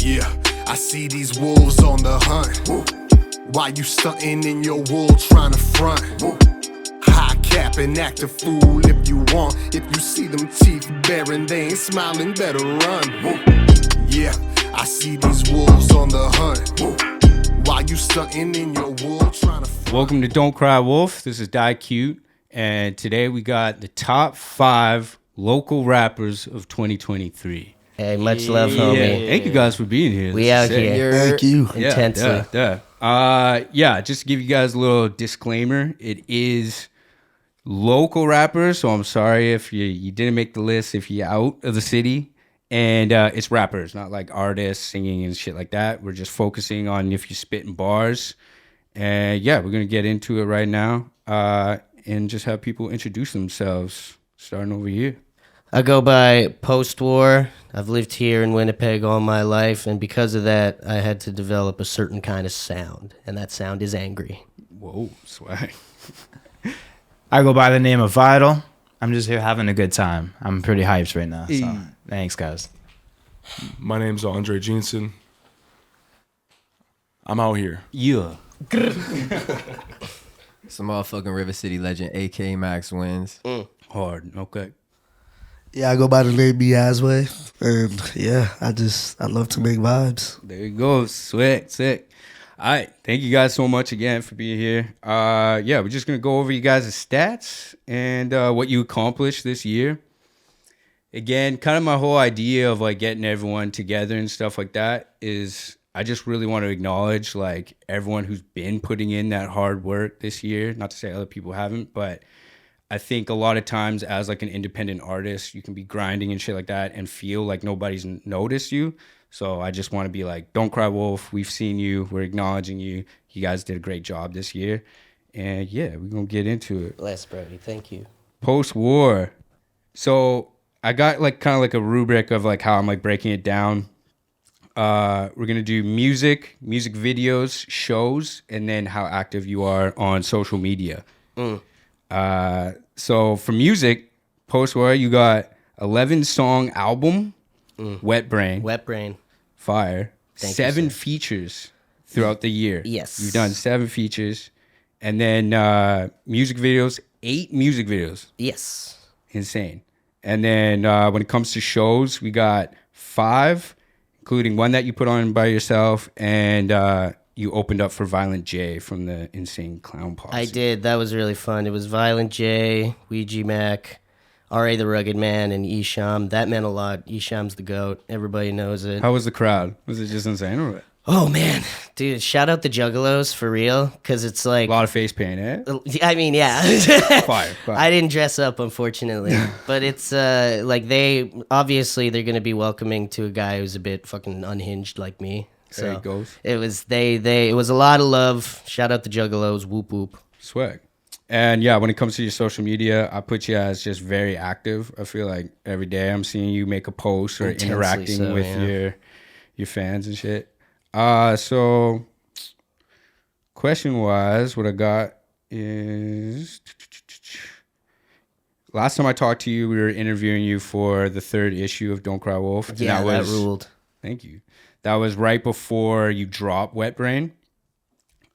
Yeah, I see these wolves on the hunt. Why you stunting in your wool trying to front? High cap and act a fool if you want. If you see them teeth baring, they ain't smiling, better run. Yeah, I see these wolves on the hunt. Why you stunting in your wool trying to front? Welcome to Don't Cry Wolf. This is Die Cute, and today we got the top 5 local rappers of 2023. Hey, much love, homie. Thank you guys for being here. We This out is sick. here. Thank you. Intensely. Just to give you guys a little disclaimer, it is local rappers, so I'm sorry if you didn't make the list, if you're out of the city. And it's rappers, not like artists singing and shit like that. We're just focusing on if you're spitting bars. And yeah, we're going to get into it right now and just have people introduce themselves, starting over here. I go by Postwar. I've lived here in Winnipeg all my life, and because of that, I had to develop a certain kind of sound, and that sound is angry. Whoa, swag. I go by the name of Vital. I'm just here having a good time. I'm pretty hyped right now. So thanks, guys. My name's Andre Jansen. I'm out here. Yeah. Some motherfucking River City legend, AK Max wins. Hard, okay. Yeah, I go by the name Miazwe, and yeah, I love to make vibes. There you go. Sick. All right. Thank you guys so much again for being here. We're just going to go over you guys' stats and what you accomplished this year. Again, kind of my whole idea of like getting everyone together and stuff like that is I just really want to acknowledge like everyone who's been putting in that hard work this year. Not to say other people haven't, but I think a lot of times as like an independent artist, you can be grinding and shit like that and feel like nobody's noticed you. So I just want to be like, don't cry wolf. We've seen you. We're acknowledging you. You guys did a great job this year. And yeah, we're going to get into it. Bless, Brody. Thank you. Post-war. So I got like kind of like a rubric of like how I'm like breaking it down. We're going to do music videos, shows, and then how active you are on social media. So for music, Postwar, you got 11-song album, Wet Brain, fire, Thank you, 7 sir. features throughout the year. Yes. You've done 7 features, and then music videos, 8 music videos. Yes. Insane. And then when it comes to shows, we got 5, including one that you put on by yourself, and you opened up for Violent J from the Insane Clown Posse. I did. That was really fun. It was Violent J, Ouija Mac, R.A. the Rugged Man, and Isham. That meant a lot. Isham's the GOAT. Everybody knows it. How was the crowd? Was it just insane or what? Oh, man. Dude, shout out the Juggalos for real, because it's like... A lot of face paint, eh? I mean, yeah. Fire. I didn't dress up, unfortunately. But it's like they're going to be welcoming to a guy who's a bit fucking unhinged like me. So There it goes. it was it was a lot of love. Shout out the Juggalos. Whoop whoop. Swag. And yeah, when it comes to your social media, I put you as just very active. I feel like every day I'm seeing you make a post or Intensely interacting so, with yeah. your fans and shit. So question-wise, what I got is... Last time I talked to you, we were interviewing you for the 3rd issue of Don't Cry Wolf. And Yeah, that ruled. Thank you. That was right before you dropped Wet Brain.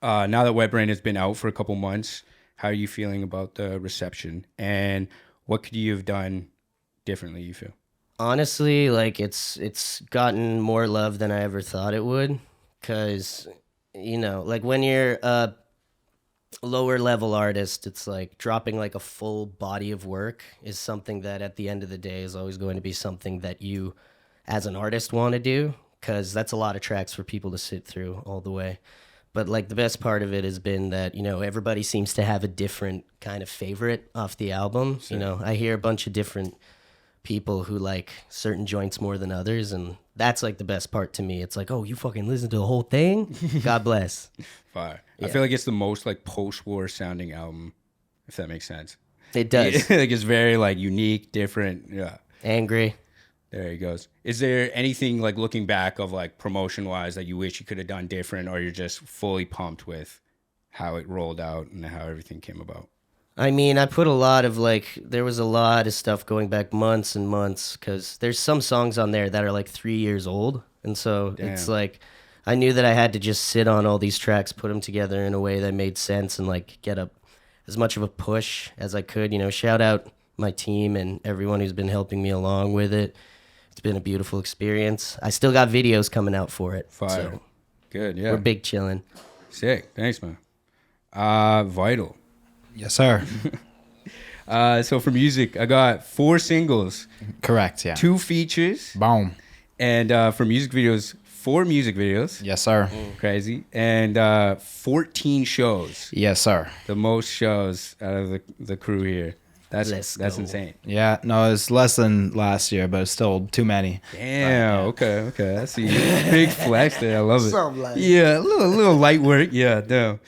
Now that Wet Brain has been out for a couple months, how are you feeling about the reception? And what could you have done differently, you feel? Honestly, like it's gotten more love than I ever thought it would, because like when you're a lower level artist, it's like dropping like a full body of work is something that at the end of the day is always going to be something that you as an artist want to do, because that's a lot of tracks for people to sit through all the way. But like the best part of it has been that everybody seems to have a different kind of favorite off the album. Sure. I hear a bunch of different people who like certain joints more than others, and that's like the best part to me. It's like, oh, you fucking listen to the whole thing? God bless. Fire. Yeah. I feel like it's the most like post-war sounding album, if that makes sense. It does. Like it's very like unique, different. Yeah. Angry. There he goes. Is there anything like looking back of like promotion wise that you wish you could have done different, or you're just fully pumped with how it rolled out and how everything came about? I mean, I put a lot of there was a lot of stuff going back months and months, because there's some songs on there that are like 3 years old, And so it's Damn. like I knew that I had to just sit on all these tracks, put them together in a way that made sense, and like get up as much of a push as I could. You know, shout out my team and everyone who's been helping me along with it. It's been a beautiful experience. I still got videos coming out for it. Fire. So Good, yeah. we're big chilling. Sick. Thanks, man. Vital. Yes, sir. So for music, I got 4 singles, Correct. Yeah. 2 features, Boom. and for music videos, 4 music videos. Yes, sir. Crazy. And 14 shows. Yes, sir. The most shows out of the crew here. Let's That's go. insane. Yeah. No, it's less than last year, but it's still too many. Damn. Okay. I see. Big flex there. I love it. Something like Yeah, a little light work. Yeah, damn.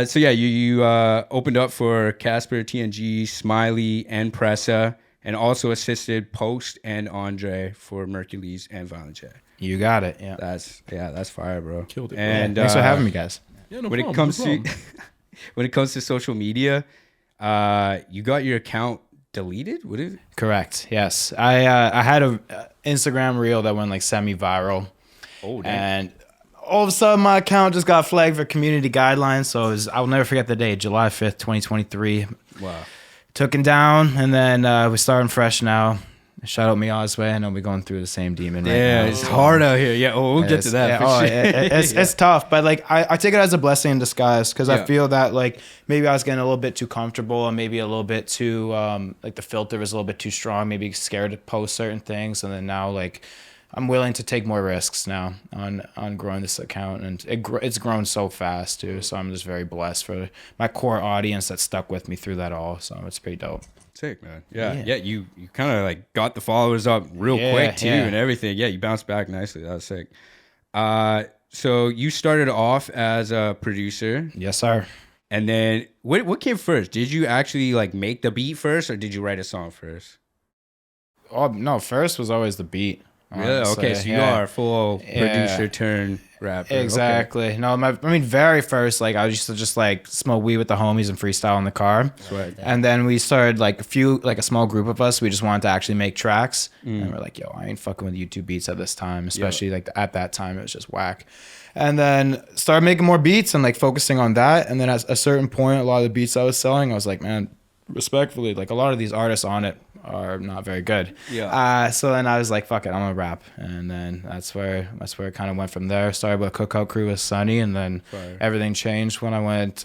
So yeah, you opened up for Casper, TNG, Smiley, and Pressa, and also assisted Post and Andre for Mercules and Violent J. You got it. Yeah. That's fire, bro. Killed it, bro. And Thanks for having me, guys. Yeah, no when problem, it comes no to problem. when it comes to social media, you got your account deleted. What is it? Correct. Yes. I had a Instagram reel that went like semi-viral. Oh, damn. And all of a sudden my account just got flagged for community guidelines. So I'll never forget the day, July 5th, 2023. Wow. Took it down, and then we're starting fresh now. Shout out me Osway. I know we're going through the same demon right Yeah, now. it's hard out here. Yeah, we'll get to that. Yeah, for sure. it's tough, but like I take it as a blessing in disguise because Yeah. I feel that like maybe I was getting a little bit too comfortable and maybe a little bit too like the filter was a little bit too strong, maybe scared to post certain things, and then now like I'm willing to take more risks now on growing this account, and it's grown so fast too. So I'm just very blessed for my core audience that stuck with me through that all. So it's pretty dope. Sick, man. Yeah. You kind of like got the followers up real Yeah, quick too, yeah. and everything. Yeah, you bounced back nicely. That was sick. So you started off as a producer, Yes, sir. and then what came first? Did you actually like make the beat first, or did you write a song first? Oh no, first was always the beat. Really? honestly. Okay, so you Yeah. are a full Yeah. producer turn rapper. Okay. Exactly. No, very first, like I used to just like smoke weed with the homies and freestyle in the car. Sweat. And then we started like a small group of us. We just wanted to actually make tracks. And we're like, yo, I ain't fucking with YouTube beats at this time, especially like at that time, it was just whack. And then started making more beats and like focusing on that. And then at a certain point, a lot of the beats I was selling, I was like, man, respectfully, like a lot of these artists on it are not very good. Yeah. So then I was like, fuck it, I'm gonna rap. And then that's where it kind of went from there. Started with Cookout Crew with Sunny, and then Fire. everything changed when I went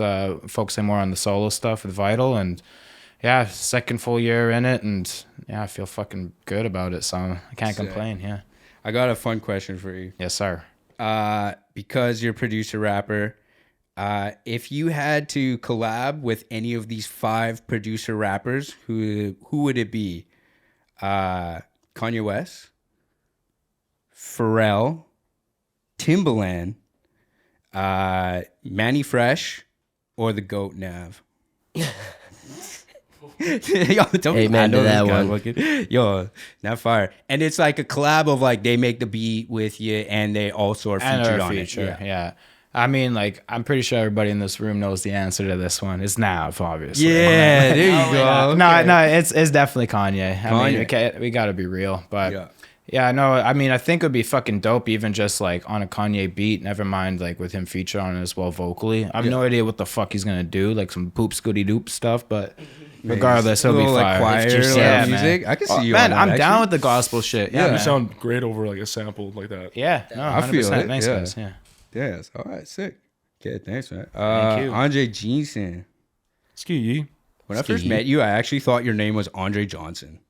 focusing more on the solo stuff with Vital. And yeah, second full year in it, and yeah, I feel fucking good about it. So I can't Sick. complain. Yeah. I got a fun question for you. Yes, sir. Because you're a producer rapper, if you had to collab with any of these 5 producer rappers, who would it be? Kanye West, Pharrell, Timbaland, Manny Fresh, or the GOAT Nav? Yo, don't Amen to that one. Yo, not fire. And it's like a collab of like they make the beat with you and they also are And featured our on feature. it. Yeah. I mean, like, I'm pretty sure everybody in this room knows the answer to this one. It's Nav, obviously. Yeah, there you go. No, it's definitely Kanye. I mean, Kanye. we got to be real, but Yeah. yeah, no, I mean, I think it would be fucking dope, even just like on a Kanye beat. Never mind, like with him featured on it as well vocally. I have no idea what the fuck he's gonna do, like some poop scooty doop stuff, but regardless, it'll be Little, like, fire. choir, Lift yourself. like, Yeah, music. man. I can see you. Man, on I'm that, down actually. with the gospel shit. Yeah, Yeah, You man. sound great over like a sample like that. Yeah, no, I feel 100%. it, Thanks, yeah. guys. Yeah. Yes. All right. Sick. Okay. Thanks, man. Thank you. Andre Jansen. Ski. When I first met you, I actually thought your name was Andre Johnson.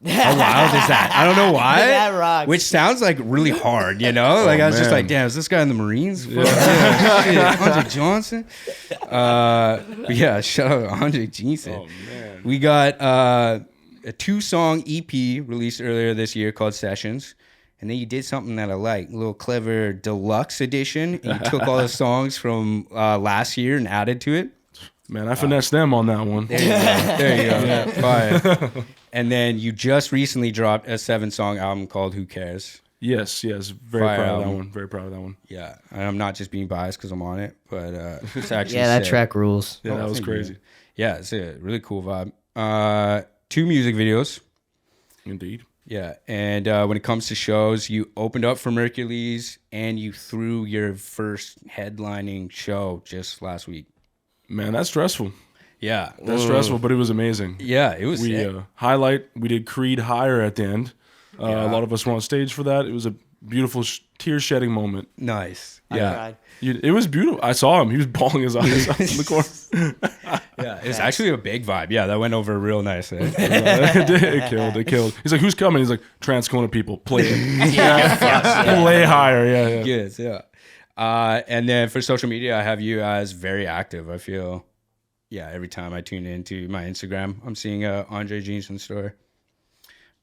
How wild is that? I don't know why. That rocks. Which sounds like really hard, you know? Like I was just man. like, damn, is this guy in the Marines? Yeah, shit, Andre Johnson. But yeah, shout out to Andre Jansen. Oh man. We got a 2-song EP released earlier this year called Sessions. And then you did something that I like, a little clever deluxe edition. And you took all the songs from last year and added to it. Man, I finessed them on that one. There you go. There you go. Fire. And then you just recently dropped a 7-song album called Who Cares? Yes. Very Fire proud of that album. one. Very proud of that one. Yeah. And I'm not just being biased because I'm on it, but it's actually Yeah, that sick. track rules. Yeah, that was thank you. crazy. Yeah, it's a really cool vibe. 2 music videos. Indeed. Yeah, and when it comes to shows, you opened up for Mercules, and you threw your first headlining show just last week. Man, that's stressful. Yeah, That's stressful, but it was amazing. yeah, it was. We we did Creed Higher at the end. A lot of us were on stage for that. It was a beautiful tear shedding moment. Nice. I Yeah, cried. It was beautiful. I saw him. He was bawling his eyes out in the corner. yeah, it's actually a big vibe. Yeah, that went over real nice. Eh? It killed. It killed. He's like, "Who's coming?" He's like, "Transcona people. Play it. Play Higher." Yeah. Yes, yeah. And then for social media, I have you as very active. I feel, yeah, every time I tune into my Instagram, I'm seeing a Andre Jansen story.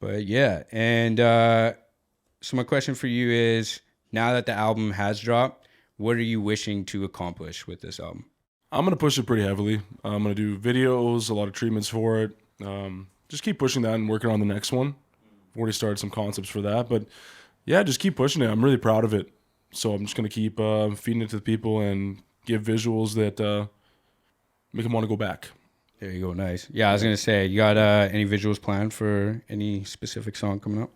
But yeah, and so my question for you is, now that the album has dropped, what are you wishing to accomplish with this album? I'm gonna push it pretty heavily. I'm gonna do videos, a lot of treatments for it. Just keep pushing that and working on the next one. I've already started some concepts for that, but yeah, just keep pushing it. I'm really proud of it. So I'm just gonna keep feeding it to the people and give visuals that make them want to go back. There you go, nice. Yeah, I was gonna say, you got any visuals planned for any specific song coming up?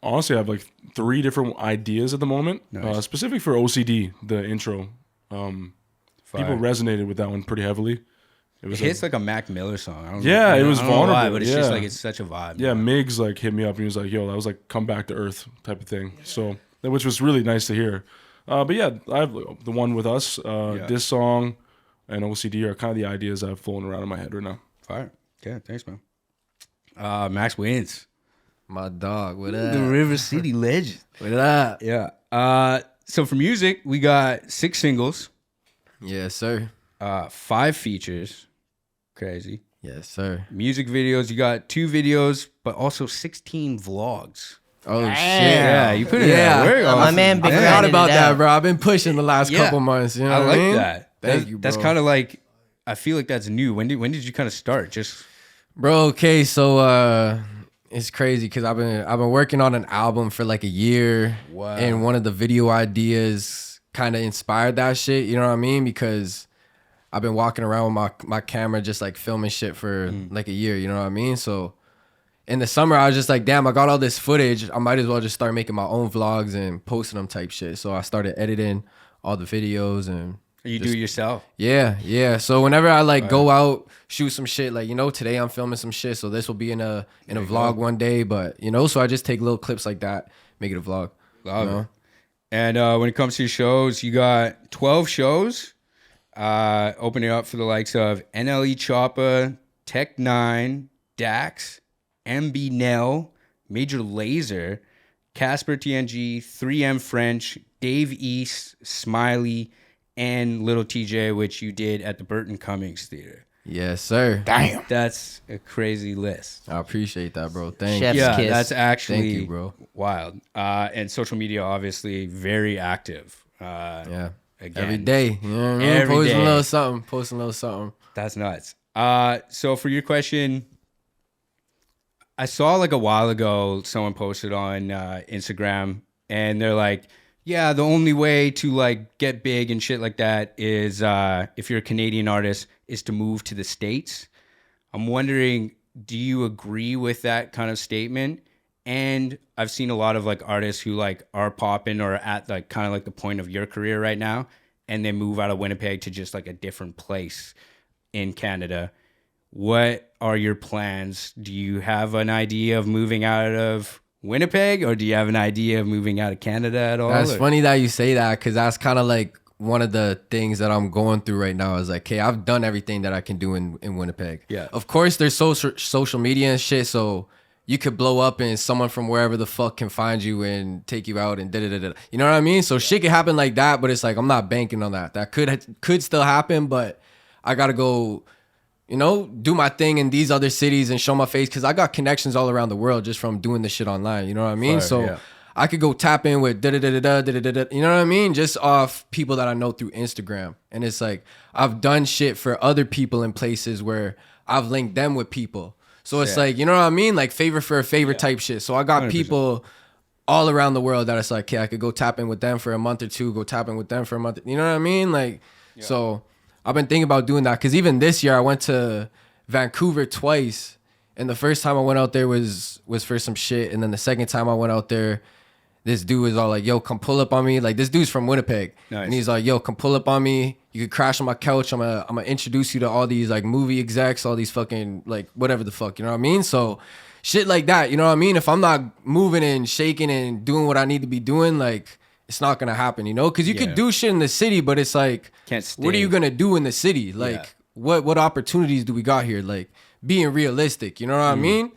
Honestly, I have like 3 different ideas at the moment. Nice. Specific for OCD, the intro. People resonated with that one pretty heavily. It was It's like a Mac Miller song. I don't Yeah, know, it was I don't know why, vulnerable, but it's just yeah. like it's such a vibe. Yeah, Miggs like hit me up and he was like, "Yo, that was like come back to earth type of thing." So, which was really nice to hear. But yeah, I have the one with us, this song, and OCD are kind of the ideas I've flown around in my head right now. Fire. Okay, thanks, man. Max Wins, My dog, what the up? River City legend. What up? Yeah. So for music, we got 6 singles, Yes, sir. 5 features. Crazy. Yes, sir. Music videos, you got 2 videos, but also 16 vlogs. Oh, shit. Yeah, you put in Yeah. that work. My Awesome. man been I forgot grinding about it that, out. bro. I've been pushing the last Yeah. couple months. You know I what like mean? that. Thank you, bro. That's kind of like, I feel like that's new. When did you kind of start? Just Bro, okay, so it's crazy because I've been working on an album for like a year. Wow. And one of the video ideas kind of inspired that shit. You know what I mean? Because I've been walking around with my camera just like filming shit for like a year. You know what I mean? So in the summer, I was just like, damn, I got all this footage. I might as well just start making my own vlogs and posting them type shit. So I started editing all the videos and you do it yourself. yeah. So whenever I like go out, shoot some shit, like, you know, today I'm filming some shit, so this will be in a vlog one day. But you know, so I just take little clips like that, make it a vlog. Love you know? it. And when it comes to your shows, you got 12 shows. Opening up for the likes of NLE Choppa, Tech 9, Dax, MB Nell, Major Lazer, Casper TNG, 3M French, Dave East, Smiley, and Little TJ, which you did at the Burton Cummings Theater. Yes, sir. Damn. That's a crazy list. I appreciate that, bro. Thank Chef's you. Yeah, kiss. that's actually Thank you, bro. wild. And social media, obviously, very active. Yeah. Again, Every day. You know what I mean? Every Posting day. a little something. That's nuts. So for your question, I saw like a while ago someone posted on Instagram, and they're like, yeah, the only way to like get big and shit like that is if you're a Canadian artist is to move to the States. I'm wondering, do you agree with that kind of statement? And I've seen a lot of like artists who like are popping or at like kind of like the point of your career right now, and they move out of Winnipeg to just like a different place in Canada. What are your plans? Do you have an idea of moving out of Winnipeg, or do you have an idea of moving out of Canada at all? That's or? funny that you say that, because that's kind of like one of the things that I'm going through right now is like, hey, I've done everything that I can do in Winnipeg. Yeah. Of course, there's social media and shit, so you could blow up and someone from wherever the fuck can find you and take you out and da-da-da-da. You know what I mean? So shit can happen like that, but it's like, I'm not banking on that. That could still happen, but I got to go, you know, do my thing in these other cities and show my face, because I got connections all around the world just from doing this shit online. You know what I mean? Fire, So yeah. I could go tap in with da-da-da-da-da, da-da-da-da, you know what I mean? Just off people that I know through Instagram. And it's like, I've done shit for other people in places where I've linked them with people. So it's Yeah. like, you know what I mean? Like favor for a favor type shit. So I got 100%. people all around the world that it's like, okay, I could go tap in with them for a month or two, go tap in with them for a month. You know what I mean? Like, so I've been thinking about doing that. Cause even this year I went to Vancouver twice, And the first time I went out there was for some shit. And then the second time I went out there, this dude was all like, yo, come pull up on me. Like, this dude's from Winnipeg. Nice. And he's like, yo, come pull up on me. You could crash on my couch. I'm gonna introduce you to all these like movie execs, all these fucking like whatever the fuck, you know what I mean? So shit like that, you know what I mean? If I'm not moving and shaking and doing what I need to be doing, like, it's not gonna happen, you know? Because you could do shit in the city, but it's like, Can't stay. what are you gonna do in the city? Like, what opportunities do we got here? Like, being realistic, you know what I mean?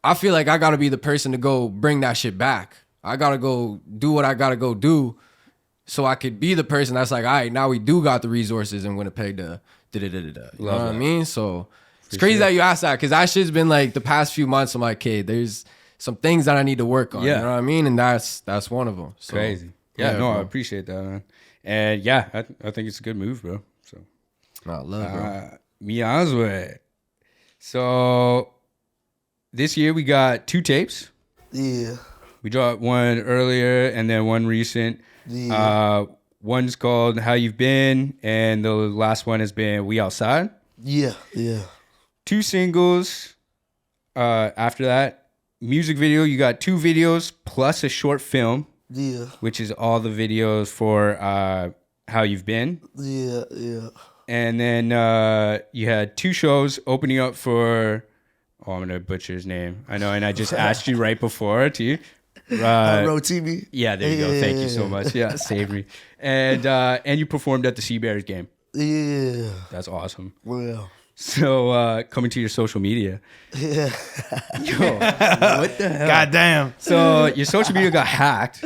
I feel like I gotta be the person to go bring that shit back. I gotta go do what I gotta go do, so I could be the person that's like, all right, now we do got the resources in Winnipeg to da-da-da-da-da. You know what I mean? So it's crazy that you asked that, because that shit's been like the past few months. I'm like, okay, there's some things that I need to work on. You know what I mean? And that's one of them. So, Crazy. Yeah, no, bro. I appreciate that, man. And yeah, I think it's a good move, bro. So Nah, love, bro. Miazwe. So this year we got 2 tapes. Yeah. We dropped one earlier and then one recent. Yeah. One's called How You've Been, and the last one has been We Outside. Yeah. Yeah. 2 singles. After that, music video, you got 2 videos plus a short film, Yeah. which is all the videos for How You've Been. Yeah. Yeah. And then you had 2 shows opening up for, I'm going to butcher his name. I know, and I just asked you right before, too. Rotimi. Yeah, there you go. Thank you so much. Yeah, saved me. And you performed at the Sea Bears game. Yeah. That's awesome. Well. So coming to your social media. Yeah. Yo, what the hell? God damn. So your social media got hacked.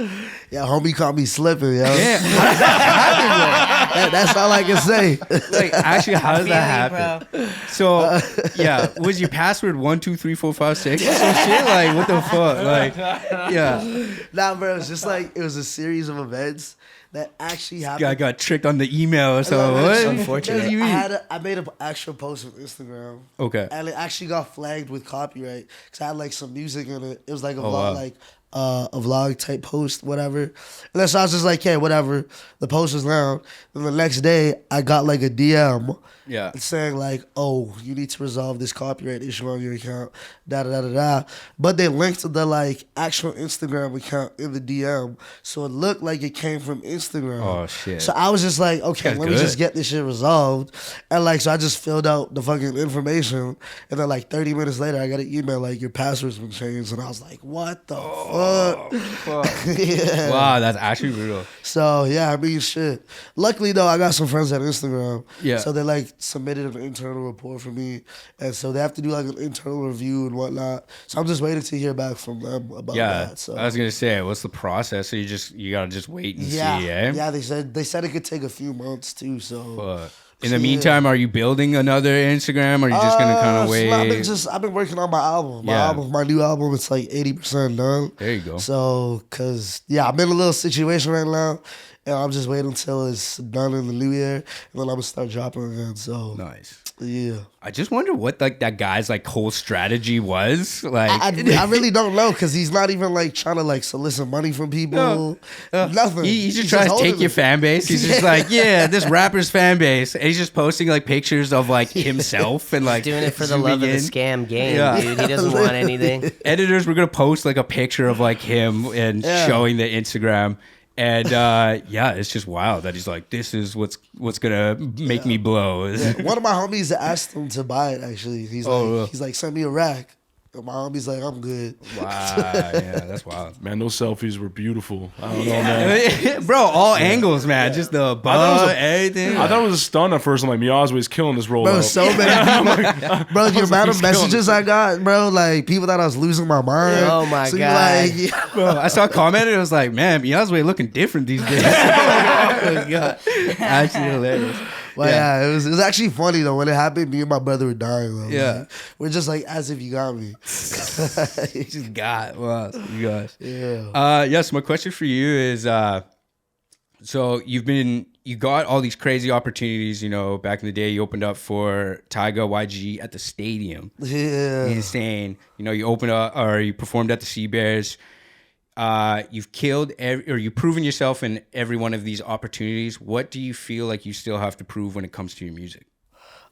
Yeah, homie caught me slipping, yo. Yeah, how does that happen, That's all I can say. bro? Like, actually, how does that happen? So, yeah, was your password 12345 6 or some shit? Like, what the fuck? Like, yeah, Nah, bro, it's just like it was a series of events that actually happened. guy got tricked on the email or something. What? unfortunate. What do you mean? I made an actual post on Instagram. Okay. And it actually got flagged with copyright because I had like some music in it. It was like a vlog, wow. like a vlog type post, whatever. And then so I was just like, hey, whatever. The post was down. Then the next day, I got like a DM Yeah. saying like, oh, you need to resolve this copyright issue on your account, da da da da da. But they linked the like actual Instagram account in the DM, so it looked like it came from Instagram. Oh, shit. So I was just like, okay, That's let me good. just get this shit resolved. And like, so I just filled out the fucking information, and then like 30 minutes later, I got an email like your password's been changed, and I was like, what the fuck? Yeah. Wow, that's actually real. So yeah, I mean, shit. Luckily though, I got some friends at Instagram. Yeah. So they like submitted an internal report for me, and so they have to do like an internal review and whatnot. So I'm just waiting to hear back from them about Yeah, that. So I was gonna say, what's the process? So you gotta just wait and yeah, see, eh? yeah. They said it could take a few months too. So. But in the Yeah. meantime, are you building another Instagram, or are you just gonna kind of so wait? I've been working on my album. Yeah. My new album, it's like 80% done. There you go. So, cause I'm in a little situation right now, and I'm just waiting until it's done in the new year, and then I'm gonna start dropping again. So, Nice. yeah. I just wonder what like that guy's like whole strategy was. Like, I really don't know, cause he's not even like trying to like solicit money from people. Nothing. He's just trying to holding take your it. fan base. He's just like, yeah, this rapper's fan base. And he's just posting like pictures of like himself and like Doing it for the zooming love of the in. scam game, Yeah. dude. He doesn't want anything. Editors were gonna post like a picture of like him and Yeah. showing the Instagram. And yeah, it's just wild that he's like, this is what's gonna make me blow. Yeah, one of my homies asked him to buy it. Actually, he's like, send me a rack. And my homie's like, I'm good. Wow, yeah, that's wild. Man, those selfies were beautiful. I don't know, man. Bro, all angles, man. Just the butt, everything. I thought it was a stun at first. I'm like, Miazwe's killing this rollout. Bro, so many people. Bro, the amount of messages I got, bro, like people thought I was losing my mind. Oh my so God. Like, yeah. Bro, I saw a comment and it was like, man, Miazwe looking different these days. Oh my God. Actually hilarious. But yeah, it was actually funny though. When it happened, me and my brother were dying. Though. Yeah. Like, we're just like, as if you got me. You just got, well, you guys. Yeah. Yes, my question for you is, so you got all these crazy opportunities, you know, back in the day, you opened up for Tyga YG at the stadium. Yeah. Insane. You know, you opened up, or you performed at the Sea Bears. You've killed, or you've proven yourself in every one of these opportunities. What do you feel like you still have to prove when it comes to your music?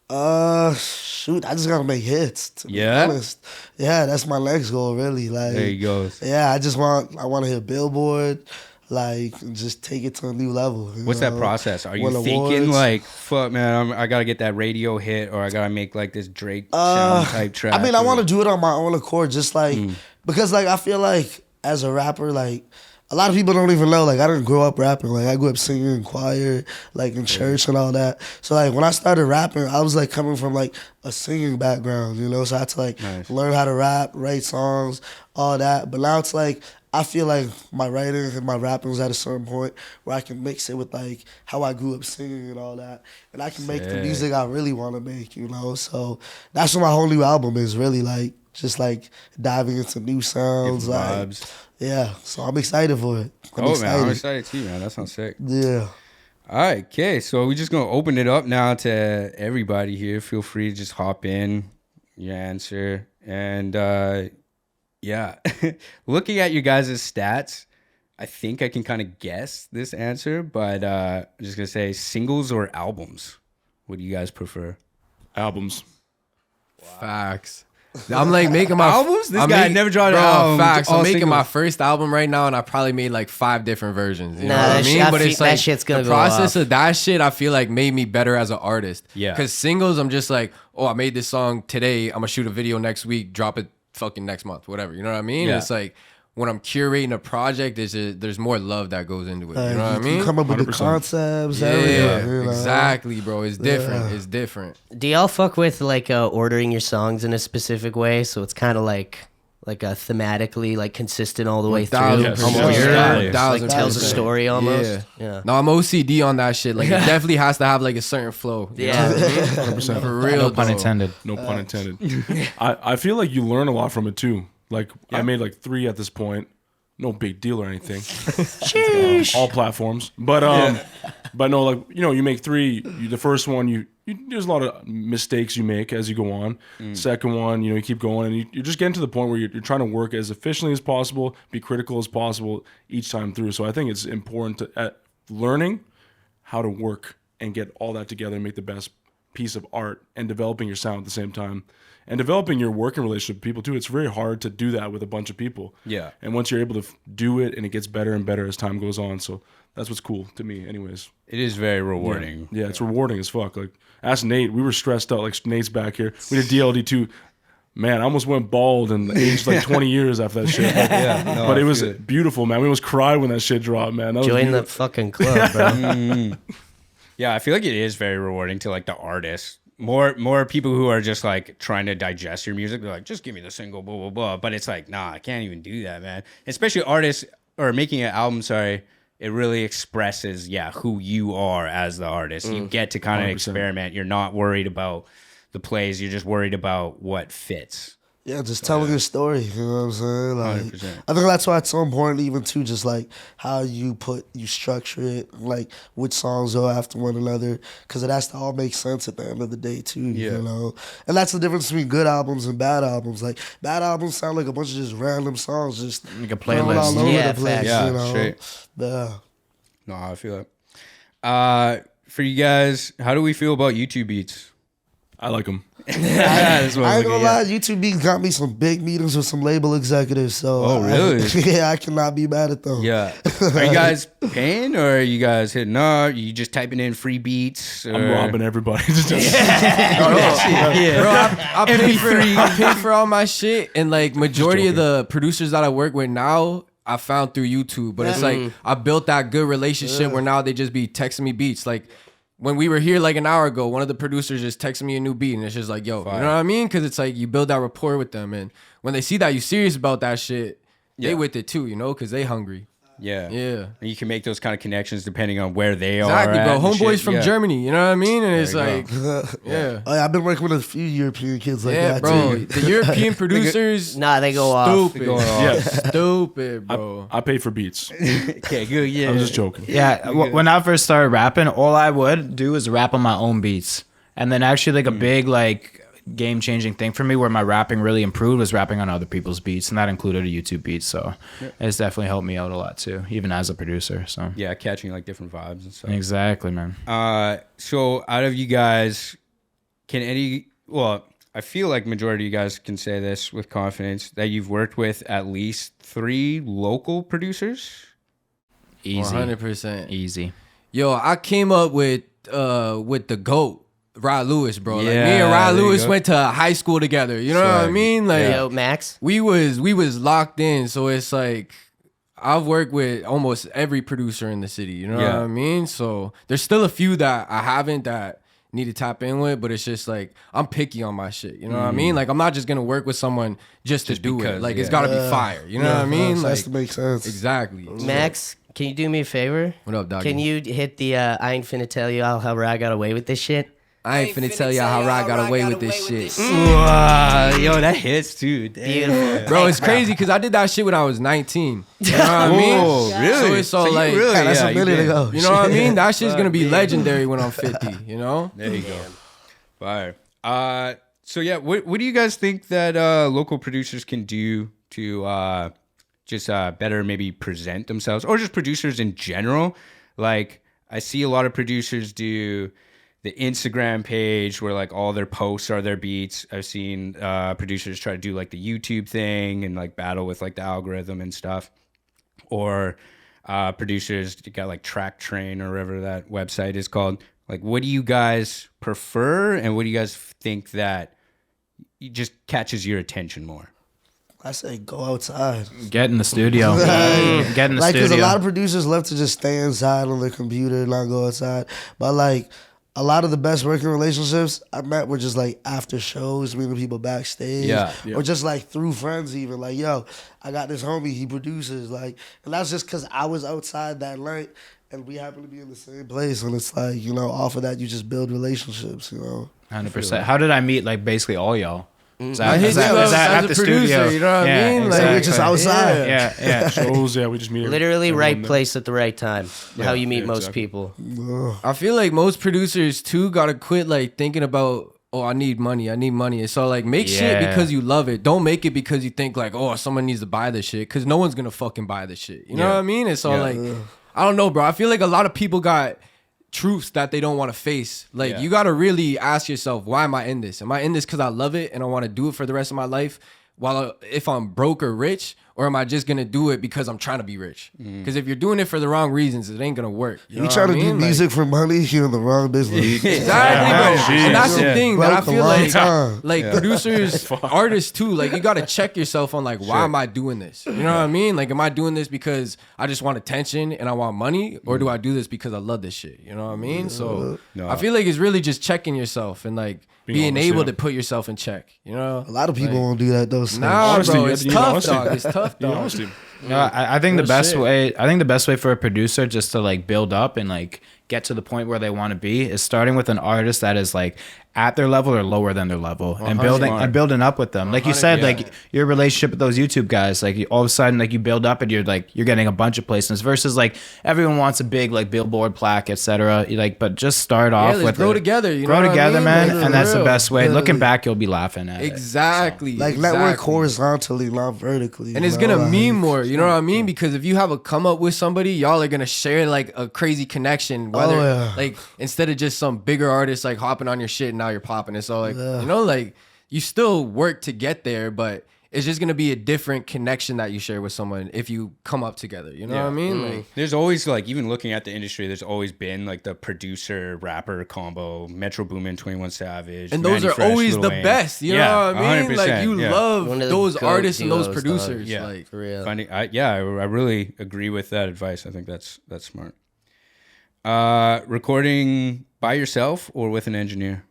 Shoot, I just gotta make hits. To be Yeah? honest, yeah, that's my next goal. Really, like There you go. Yeah, I want to hit Billboard, like just take it to a new level. You What's know? that process? Are you Win thinking awards. like, fuck, man, I gotta get that radio hit, or I gotta make like this Drake sound type track? I mean, I or- want to do it on my own accord, just like because like I feel like as a rapper, like a lot of people don't even know. Like I didn't grow up rapping. Like I grew up singing in choir, like in church and all that. So like when I started rapping, I was like coming from like a singing background, you know. So I had to like learn how to rap, write songs, all that. But now it's like I feel like my writing and my rapping is at a certain point where I can mix it with like how I grew up singing and all that, and I can make the music I really want to make, you know. So that's what my whole new album is really like, just like diving into new sounds, like vibes. yeah. So I'm excited for it. Man, I'm excited too, man. That sounds sick. Yeah. All right, okay. So we're just gonna open it up now to everybody here. Feel free to just hop in, your answer, and yeah. Looking at you guys' stats, I think I can kind of guess this answer, but I'm just gonna say singles or albums. What do you guys prefer? Albums. Facts. I'm like making my Albums? This I'm guy making- never dropped an bro, album, Facts. all I'm making my singles. first album right now, and I probably made like 5 different versions. You know Nah, what I that mean? shit- I But feel- it's that like shit's gonna the go process off. of that shit. I feel like made me better as an artist. Yeah. Because singles, I'm just like, oh, I made this song today. I'm gonna shoot a video next week, drop it fucking next month, whatever. You know what I mean? Yeah. It's like when I'm curating a project, there's more love that goes into it. Like, You know what I mean? You come up with the 100%. concepts, Yeah, everything. You know? exactly, bro. It's different. Yeah. It's different. Do y'all fuck with like ordering your songs in a specific way, so it's kind of like thematically like consistent all the way through? 1000%. Almost, Yeah. like 1000%. tells a story almost. Yeah. No, I'm OCD on that shit. Like it definitely has to have like a certain flow. You know Yeah. what I mean? 100%. For real. No pun though. intended. No pun intended. I feel like you learn a lot from it too. Like I made like 3 at this point. No big deal or anything. All platforms. But no, like you make 3. The first one you there's a lot of mistakes you make as you go on. Second one, you keep going, and you're just getting to the point where you're trying to work as efficiently as possible, be critical as possible each time through. So I think it's important to learning how to work and get all that together and make the best piece of art, and developing your sound at the same time, and developing your working relationship with people too. It's very hard to do that with a bunch of people. Yeah. And once you're able to do it, and it gets better and better as time goes on. So that's what's cool to me anyways. It is very rewarding. Yeah, it's rewarding as fuck. Like, ask Nate. We were stressed out. Like, Nate's back here. We did DLD2. Man, I almost went bald and aged like 20 years after that shit. But it was beautiful, man. We almost cried when that shit dropped, man. That was Join the beautiful. fucking club, bro. Yeah, I feel like it is very rewarding to like the artist. More people who are just like trying to digest your music. They're like, just give me the single, blah blah blah. But it's like, nah, I can't even do that, man. Especially artists or making an album. Sorry, it really expresses who you are as the artist. You get to kind of 100%. experiment. You're not worried about the plays. You're just worried about what fits. Yeah, just telling your story. You know what I'm saying? Like, 100%. I think that's why it's so important, even too, just like how you structure it, like which songs go after one another, because it has to all make sense at the end of the day too. You know, and that's the difference between good albums and bad albums. Like bad albums sound like a bunch of just random songs, just Like a thrown playlist. all over Yeah, the place. facts. Yeah, you know? straight. Yeah. No, I feel it. For you guys, how do we feel about YouTube beats? I like them. That's what I'm I ain't looking gonna at. lie, YouTube Beats got me some big meetings with some label executives. So Oh, really? yeah, I cannot be mad at them. Yeah. Are you guys paying or are you guys hitting up? You just typing in free beats? Or... I'm robbing everybody. Bro, I pay for all my shit, and like majority of the producers that I work with now, I found through YouTube. But it's like I built that good relationship where now they just be texting me beats. Like when we were here like an hour ago, one of the producers just texted me a new beat, and it's just like, yo, you know what I mean? Because it's like you build that rapport with them, and when they see that you serious about that shit, they with it too, you know, because they hungry. Yeah. Yeah. And you can make those kind of connections depending on where they are. Exactly, at bro. and Homeboys shit. from Yeah. Germany, you know what I mean? And it's There you like, yeah. Oh, yeah, I've been working with a few European kids like Yeah, that bro. too. The European producers, Nah, they go off. stupid. Going off. Yeah. Stupid, bro. I pay for beats. Okay, good. Yeah. I'm just joking. Yeah, when I first started rapping, all I would do is rap on my own beats. And then actually like a big like game-changing thing for me where my rapping really improved was rapping on other people's beats, and that included a YouTube beat. So it's definitely helped me out a lot too, even as a producer. So Yeah, catching like different vibes and stuff. exactly, man. So out of you guys, can any, well, I feel like majority of you guys can say this with confidence that you've worked with at least 3 local producers. Easy. 100%. Easy. Yo, I came up with the GOAT, Rod Lewis, bro. Like me Yeah, and Rod there you Lewis go. went to high school together. You know what I Swag. mean? Like Yo, Max. we was locked in. So it's like I've worked with almost every producer in the city. You know Yeah. what I mean? So there's still a few that I haven't that need to tap in with, but it's just like I'm picky on my shit. You know what I mean? Like I'm not just gonna work with someone just to do because, it. Like it's yeah. gotta be fire. You know what I mean? That's Like to make sense. exactly. Max, can you do me a favor? What up, doggy? Can you hit the I ain't finna tell you how I got away with this shit? I ain't finna tell y'all how Rod got away with this shit. Wow, yo, that hits too. Damn. Beautiful. Bro, it's crazy because I did that shit when I was 19. You know what I mean? Whoa, really? So it's all you like, really, That's yeah, a you minute did. ago. you know what I mean? That shit's gonna be legendary when I'm 50. You know? There you go. Fire. So yeah, what do you guys think that local producers can do to just better maybe present themselves, or just producers in general? Like I see a lot of producers do the Instagram page where like all their posts are their beats. I've seen producers try to do like the YouTube thing and like battle with like the algorithm and stuff. Or producers got like Track Train or whatever that website is called. Like, what do you guys prefer, and what do you guys think that just catches your attention more? I say go outside. Get in the studio. Get in the Like, because studio. a lot of producers love to just stay inside on their computer and not go outside. But, like, a lot of the best working relationships I met were just, like, after shows, meeting people backstage. Yeah. Or just, like, through friends even. Like, yo, I got this homie, he produces. Like, and that's just because I was outside that night, and we happen to be in the same place. And it's like, you know, off of that, you just build relationships, you know. 100%. How did I meet, like, basically all y'all? Is I that, hit is you that, up is that as at a the producer, studio? you know what I mean? Like, exactly. we're just outside. Yeah. Shows, yeah, we just meet. Literally everyone right there. place at the right time. How you meet yeah, most exactly. people. I feel like most producers too gotta quit like thinking about, oh, I need money. It's all like make shit Yeah. because you love it. Don't make it because you think like, oh, someone needs to buy this shit. Because no one's gonna fucking buy this shit. You know what I mean? It's all like, I don't know, bro. I feel like a lot of people got truths that they don't want to face. Like you gotta really ask yourself, why am I in this? Am I in this because I love it and I want to do it for the rest of my life? While if I'm broke or rich, or am I just gonna do it because I'm trying to be rich? Because if you're doing it for the wrong reasons, it ain't gonna work. You, know You what trying I to do mean? Like, music for money, you're in the wrong business. exactly, bro. And that's the thing that I Broke a feel long like, time. producers, artists too. Like you gotta check yourself on like, why am I doing this? You know what I mean? Like, am I doing this because I just want attention and I want money, or do I do this because I love this shit? You know what I mean? So I feel like it's really just checking yourself and like being honest, able yeah. to put yourself in check. You know? A lot of people won't do that, though. so- Nah, Honesty, bro, you it's need tough, honesty. dog. It's tough, You dog. honesty. No, I think the Real best shit. way. I think the best way for a producer just to like build up and like get to the point where they want to be is starting with an artist that is like at their level or lower than their level, and building up with them. Like you said, like your relationship with those YouTube guys, like all of a sudden like you build up and you're getting a bunch of placements versus like everyone wants a big like billboard plaque, etc. Like, but just start off let's with grow together. You know grow what I together, mean? man, Like, and that's the real. best way. Looking back, you'll be laughing at it. Exactly. Like, network exactly. horizontally, not vertically. And you it's know? gonna Like, mean more, you know what I mean? Because if you have a come up with somebody, y'all are gonna share like a crazy connection. Whether like instead of just some bigger artist like hopping on your shit and now you're popping. It's all like you know, like you still work to get there, but it's just gonna be a different connection that you share with someone if you come up together. You know what I mean? Like There's always like, even looking at the industry, there's always been like the producer rapper combo, Metro Boomin, 21 Savage, and those Manny are Fresh, always Lil the Wayne. best. You Yeah, know what I mean? Like 100%, you yeah. love One of the those GOAT artists and those duos, dog. producers. Yeah. Like For real. Funny, I really agree with that advice. I think that's smart. Recording by yourself or with an engineer?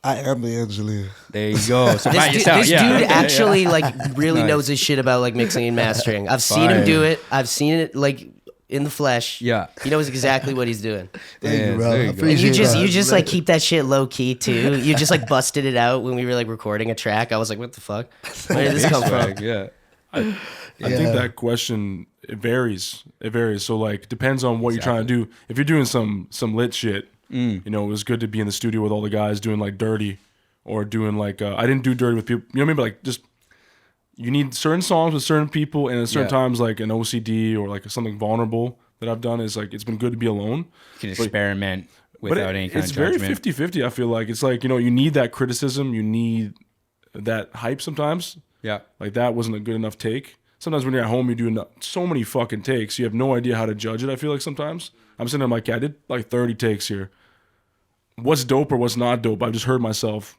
I am the engineer. There you go. So by This, yourself, this yeah. dude actually like really Nice. knows his shit about like mixing and mastering. I've seen him Fire. do it. I've seen it like in the flesh. Yeah. He knows exactly what he's doing. Thank Yeah, you, bro. there I you go. And appreciate that. you just like keep that shit low key too. You just like busted it out when we were like recording a track. I was like, what the fuck? Where did this come from? Swag, yeah. I think that question it varies. It varies. So like depends on what you're trying to do. If you're doing some lit shit, you know, it was good to be in the studio with all the guys doing like dirty, or doing like I didn't do dirty with people. You know what I mean? But like just you need certain songs with certain people, and at certain times like an OCD or like something vulnerable that I've done is like it's been good to be alone. You can experiment. without any kind it's of very judgment. 50-50. I feel like it's like, you know, you need that criticism, you need that hype sometimes. Yeah. Like that wasn't a good enough take. Sometimes when you're at home, you're doing so many fucking takes. You have no idea how to judge it. I feel like sometimes I'm sitting there like, I did like 30 takes here. What's dope or what's not dope? I've just heard myself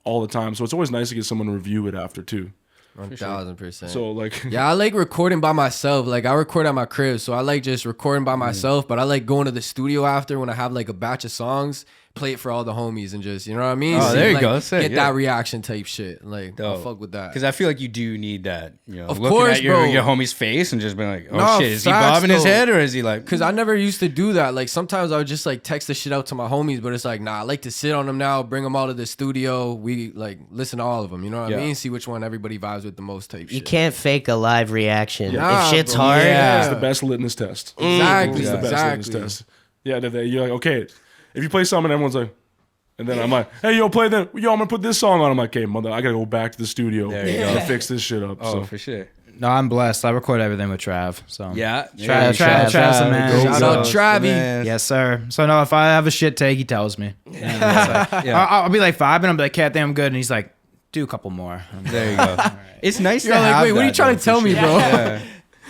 all the time. So it's always nice to get someone to review it after too. 1000%. So like, Yeah, I like recording by myself. Like I record at my crib, so I like just recording by myself. But I like going to the studio after when I have like a batch of songs, play it for all the homies, and just, you know what I mean? Oh, there you like, go. That's sick, get yeah. that reaction type shit. Like I'll fuck with that. Because I feel like you do need that. You know, Of looking course, at your, bro. your homie's face and just being like, oh No, shit, is he facts, bobbing his though. head or is he like? Cause I never used to do that. Like sometimes I would just like text the shit out to my homies, but it's like, nah, I like to sit on them now, bring them all to the studio. We like listen to all of them. You know what I mean? See which one everybody vibes with the most type You shit. can't fake a live reaction. Nah, if shit's bro. hard, Yeah. it's the best litmus test. Exactly. It's the best litmus test. Yeah, you're like, okay, if you play something, everyone's like, and then I'm like, hey, yo, play that. Yo, I'm gonna put this song on. I'm like, okay, mother, I gotta go back to the studio to fix this shit up. Oh, So for sure. No, I'm blessed. I record everything with Trav. So Yeah. Trav's the man. Shout out Travi. Yes, sir. So no, if I have a shit take, he tells me. And it's like, I'll be like vibing. I'm like, okay, I think I'm good. And he's like, do a couple more. There you go. It's nice You're to like, have wait, what are you that, trying though, to tell for me, sure. bro? Yeah.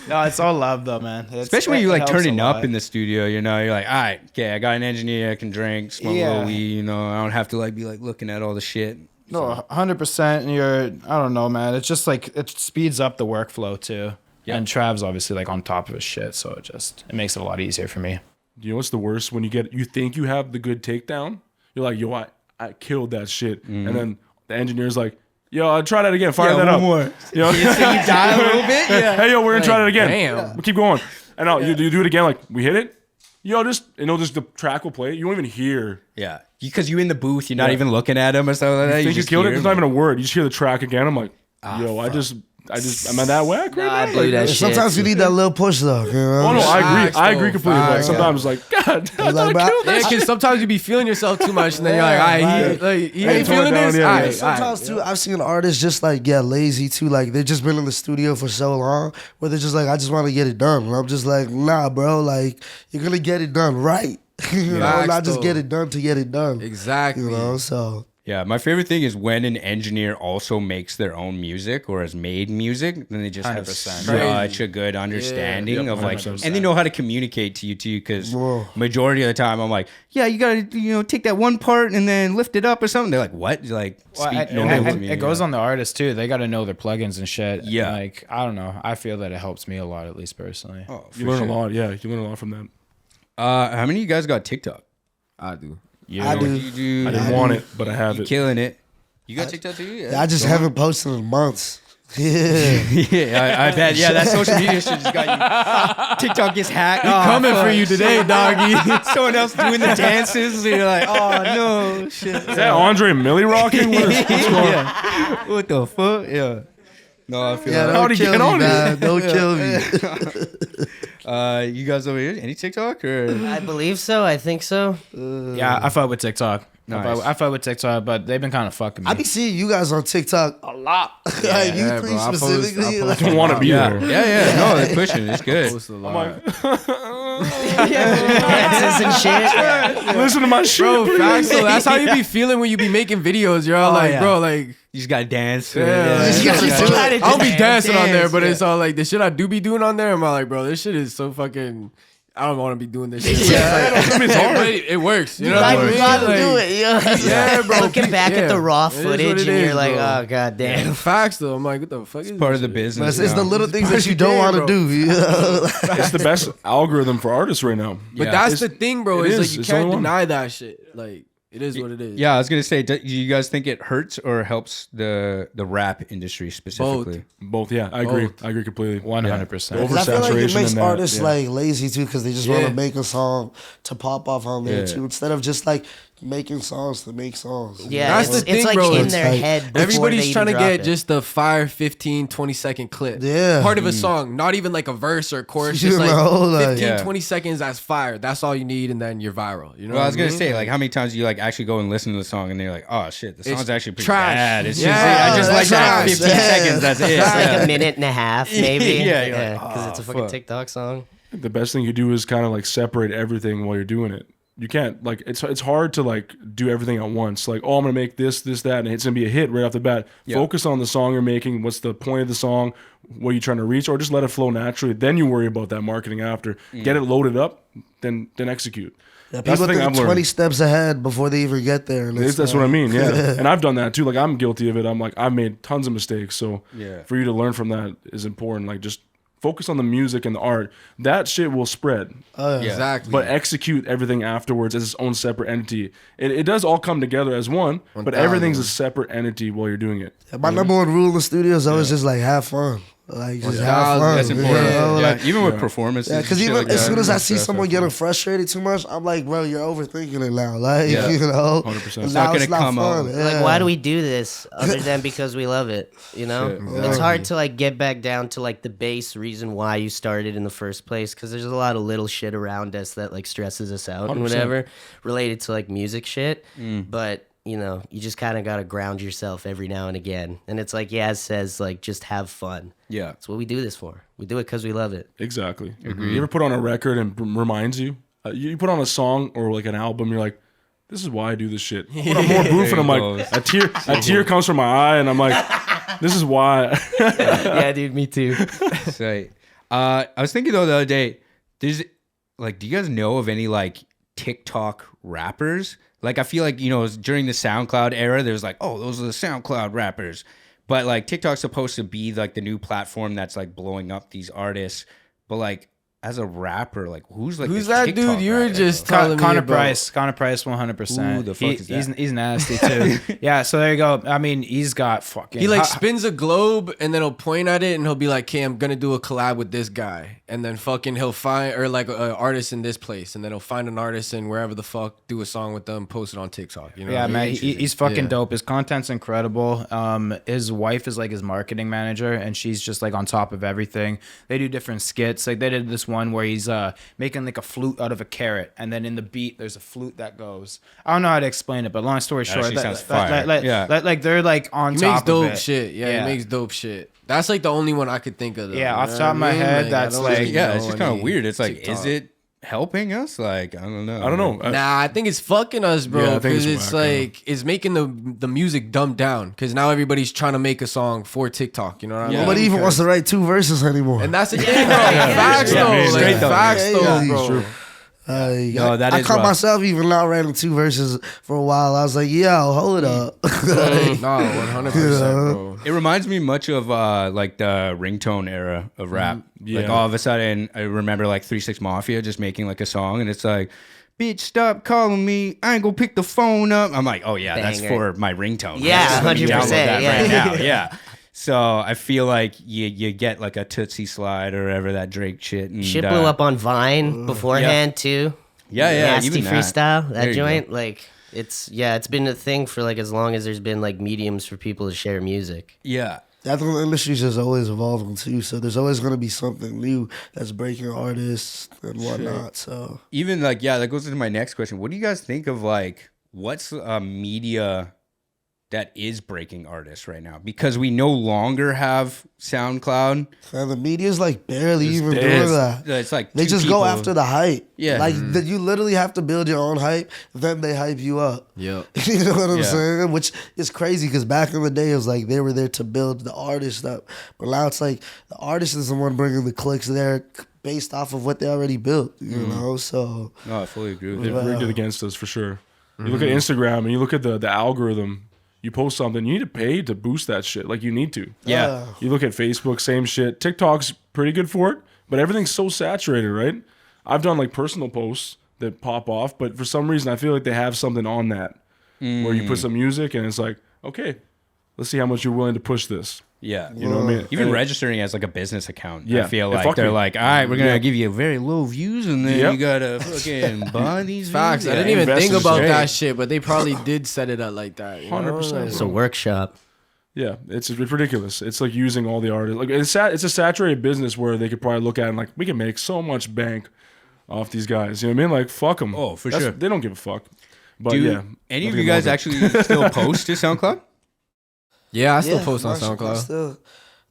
No, it's all love though, man. Especially when you like it helps turning a up lot. in the studio, you know, you're like, all right, okay, I got an engineer, I can drink, smoke a little weed, you know, I don't have to like be like looking at all the shit. No, 100%. And I don't know, man. It's just like it speeds up the workflow too. Yeah. And Trav's obviously like on top of his shit, so it makes it a lot easier for me. you know what's the worst? When you think you have the good takedown, you're like, yo, I killed that shit. And then the engineer's like, yo, I'll try that again. Fire that up. more. You know? You die a little bit? Yeah. Hey, yo, we're gonna try that again. damn. We keep going. And you do it again, like, we hit it? Yo, just the track will play. You won't even hear. Yeah. Because you in the booth, you're not even looking at him or something like that. You think you just killed it? hear There's him. not even a word. You just hear the track again. I'm like, yo, I just, am I that whack right I now? do Like, that shit. Sometimes you need that little push though. You know? oh, no, I agree. Facts, I though. agree completely. But Facts. sometimes, like, God, I Like, thought I bro, killed that Yeah, shit. because sometimes you be feeling yourself too much, and then you're like, all right, he Hey, ain't tone it feeling down, this. yeah, All yeah. right, Sometimes too, I've seen artists just like lazy too. Like they've just been in the studio for so long, where they're just like, I just want to get it done. And I'm just like, nah, bro. Like you're gonna get it done right. You know, Facts, not just though. get it done to get it done. Exactly. You know, so Yeah, my favorite thing is when an engineer also makes their own music or has made music, then they just have 100%. such a good understanding Yeah. of like, 100%. and they know how to communicate to you too. Because Whoa. majority of the time, I'm like, yeah, you gotta take that one part and then lift it up or something. They're like, what? Like, Well, speak and normal to me. it goes on the artist too. They got to know their plugins and shit. Yeah. Like I don't know. I feel that it helps me a lot, at least personally. Oh, You for learn sure. a lot. Yeah, you learn a lot from that. How many of you guys got TikTok? I do. I do. You do. I didn't want it, but I have You it. killing it. You got TikTok too? Yeah. I just haven't posted in months. Yeah. Yeah, I bet. Yeah, that social media shit just got you. TikTok gets hacked. Oh, Coming for fuck. you today, doggy. Someone else doing the dances. And you're like, oh no, shit. Is that Andre Millie rocking? What's going on? Yeah. What the fuck? Yeah. No, I feel Yeah, like. How'd don't he kill get me, on it? man. Don't kill me. You guys over here? Any TikTok or? I believe so. I think so. Yeah, I fuck with TikTok. Nice. I fuck with TikTok, but they've been kind of fucking me. I be seeing you guys on TikTok a lot. like you yeah, three bro. I post- specifically. I like, post I don't want to be Yeah, there. yeah. No, they're pushing. It's good. Post a lot. Dances and shit. Listen to my shit. Bro, facts though. That's how you be feeling when you be making videos. You're all like, yeah. bro, like, You just gotta dance. Yeah. You gotta do it. I don't be dancing on there, dance, but yeah. it's all like the shit I do be doing on there. I'm all like, bro, this shit is so fucking. I don't want to be doing this shit. It works. You know Like, what I you mean? gotta Like, do it. Yeah. Yeah, bro. Looking back Yeah. at the raw It is what footage, it and you're is, like, bro. oh god damn. Facts though. I'm like, what the fuck is Part this of the shit? business. It's the little things that you Bro. don't want to do. You know? It's the best algorithm for artists right now. But Yeah. that's It's- the thing, bro. it Is is. like you It's the only can't one. deny that shit. Like it is what it is. Yeah, I was gonna say, do you guys think it hurts or helps the rap industry specifically? Both, yeah, I agree. Both. I agree completely. 100%. Because I feel like it Oversaturation makes in that, artists yeah. like lazy too, because they just want Yeah. to make a song to pop off on there Yeah. too, instead of just like making songs to make songs. Yeah, That's it's, the thing, it's like bro. in It's their like- head. before Everybody's they trying to even drop get it. just the fire 15, 20-second clip. Yeah. Part of a song, not even like a verse or chorus. You Just like know, like- 15, Yeah. 20 seconds as fire. That's all you need, and then you're viral. You know Well, I what was gonna mean? say, like, how many times do you like actually go and listen to the song and they're like, oh shit, the song's It's actually pretty trash. bad. It's Yeah, just, I just like that's that trash. 15 Yeah. seconds. That's it. It's like Yeah. a minute and a half, maybe. Yeah, you're like, because oh, it's a fucking fuck. TikTok song. The best thing you do is kind of like separate everything while you're doing it. you can't like it's hard to like do everything at once. Like, oh, I'm gonna make this, that, and it's gonna be a hit right off the bat. Yeah. Focus on the song you're making. What's the point of the song? What are you trying to reach? Or just let it flow naturally. Then you worry about that marketing after. Get it loaded up, then execute. Yeah, That's people the thing think I've 20 learned. steps ahead before they even get there. And That's what I mean. Yeah, and I've done that too. Like, I'm guilty of it. I'm like, I've made tons of mistakes. So Yeah. for you to learn from that is important. Like, just focus on the music and the art. That shit will spread. Yeah. Exactly. But execute everything afterwards as its own separate entity. It does all come together as one, but 1000. everything's a separate entity while you're doing it. My number one rule in the studio is always just like have fun. Like just have fun. That's important. You know, Yeah, like, even with performances. yeah, because and shit even like as that, soon as I don't see stress someone out. getting frustrated too much, I'm like, bro, you're overthinking it now. Like, Yeah. you know, 100%. And It's not now gonna come out. fun. Like, why do we do this other than because we love it? You know, it's hard to like get back down to like the base reason why you started in the first place. Because there's a lot of little shit around us that like stresses us out and 100%. whatever related to like music shit. But you know, you just kind of got to ground yourself every now and again. And it's like Yaz says, like, just have fun. Yeah. That's what we do this for. We do it because we love it. Exactly. You ever put on a record and reminds you? You put on a song or like an album, you're like, this is why I do this shit. I put on more proof and I'm like, a tear comes from my eye and I'm like, this is why. Yeah, dude, me too. Say, I was thinking though the other day, there's like, do you guys know of any like TikTok rappers? Like, I feel like, you know, during the SoundCloud era, there's like, oh, those are the SoundCloud rappers. But like TikTok's supposed to be like the new platform that's like blowing up these artists. But like, as a rapper, like who's the that TikTok dude? You were rapper, just though? telling me Connor about. Price, 100%. Who the fuck is that? He's nasty too. Yeah, so there you go. I mean, he's got fucking. He like spins a globe and then he'll point at it and he'll be like, "Okay, I'm gonna do a collab with this guy," and then fucking he'll find or like an artist in this place, and then he'll find an artist in wherever the fuck, do a song with them, post it on TikTok. You know? Yeah, man, he's fucking Yeah. dope. His content's incredible. His wife is like his marketing manager, and she's just like on top of everything. They do different skits. Like they did this one where he's making like a flute out of a carrot, and then in the beat there's a flute that goes. I don't know how to explain it, but long story short, actually sounds fire. Yeah. like they're like on He top makes dope of it. shit. Yeah, he makes dope shit. That's like the only one I could think of. Though, Yeah, you off know the top of what my I mean? head, I that's don't like- really Yeah, know it's just any kind of weird. It's like, TikTok. is it helping us? Like, I don't know. I don't know. Nah, I think it's fucking us, Yeah, bro. I think Because it's it's whack, like it's making the music dumbed down. Because now everybody's trying to make a song for TikTok. You know what I mean? Nobody even wants to write 2 verses anymore. And that's the thing, bro. Facts Yeah, though, straight like though. facts Yeah, though, yeah, bro. true. No, that I is caught rough. myself even not writing 2 verses for a while. I was like, yo, hold it up. Like, No, 100%, bro. It reminds me much of like the ringtone era of rap. Yeah. Like all of a sudden, I remember like 3 6 Mafia just making like a song, and it's like, "Bitch, stop calling me. I ain't gonna pick the phone up." I'm like, "Oh yeah, that's Banger. for my ringtone." Yeah, Just let me 100%, download that yeah. right now. Yeah. So I feel like you get like a Tootsie Slide or whatever that Drake shit. And, Shit blew up on Vine beforehand too. Yeah, yeah. Nasty even that. freestyle, There that you joint. go. Like it's been a thing for like as long as there's been like mediums for people to share music. Yeah. I think the industry's just always evolving too. So there's always going to be something new that's breaking artists and whatnot. So Even like, yeah, that goes into my next question. What do you guys think of like what's media that is breaking artists right now? Because we no longer have SoundCloud. and the media's like barely even doing dead. that. It's like They two just people. go after the hype. Yeah. Like that you literally have to build your own hype, then they hype you up. Yep. You know what I'm Yeah. saying? Which is crazy because back in the day, it was like they were there to build the artist up. But now it's like the artist is the one bringing the clicks there based off of what they already built, you know? So, No, I fully agree with They've you. rigged it against us for sure. You look at Instagram and you look at the algorithm. You post something, you need to pay to boost that shit. Like you need to. Yeah. You look at Facebook, same shit. TikTok's pretty good for it, but everything's so saturated, right? I've done like personal posts that pop off, but for some reason I feel like they have something on that where you put some music and it's like, okay, let's see how much you're willing to push this. Yeah. You know what I mean? Even And- registering as like a business account. Yeah. I feel Yeah, like fuck they're me. like, all right, we're going to Yeah. give you very low views and then Yep. you got to fucking buy these Facts. views. I didn't even think investors about straight. that shit, but they probably did set it up like that. You know? 100%. It's a workshop. Yeah, it's ridiculous. It's like using all the artists. Like it's a saturated business where they could probably look at it and like we can make so much bank off these guys. You know what I mean? Like fuck them. Oh, for sure. They don't give a fuck. But Do yeah, any of nothing you guys about it. actually still post to SoundCloud? Yeah, I still yeah, post on I SoundCloud. still,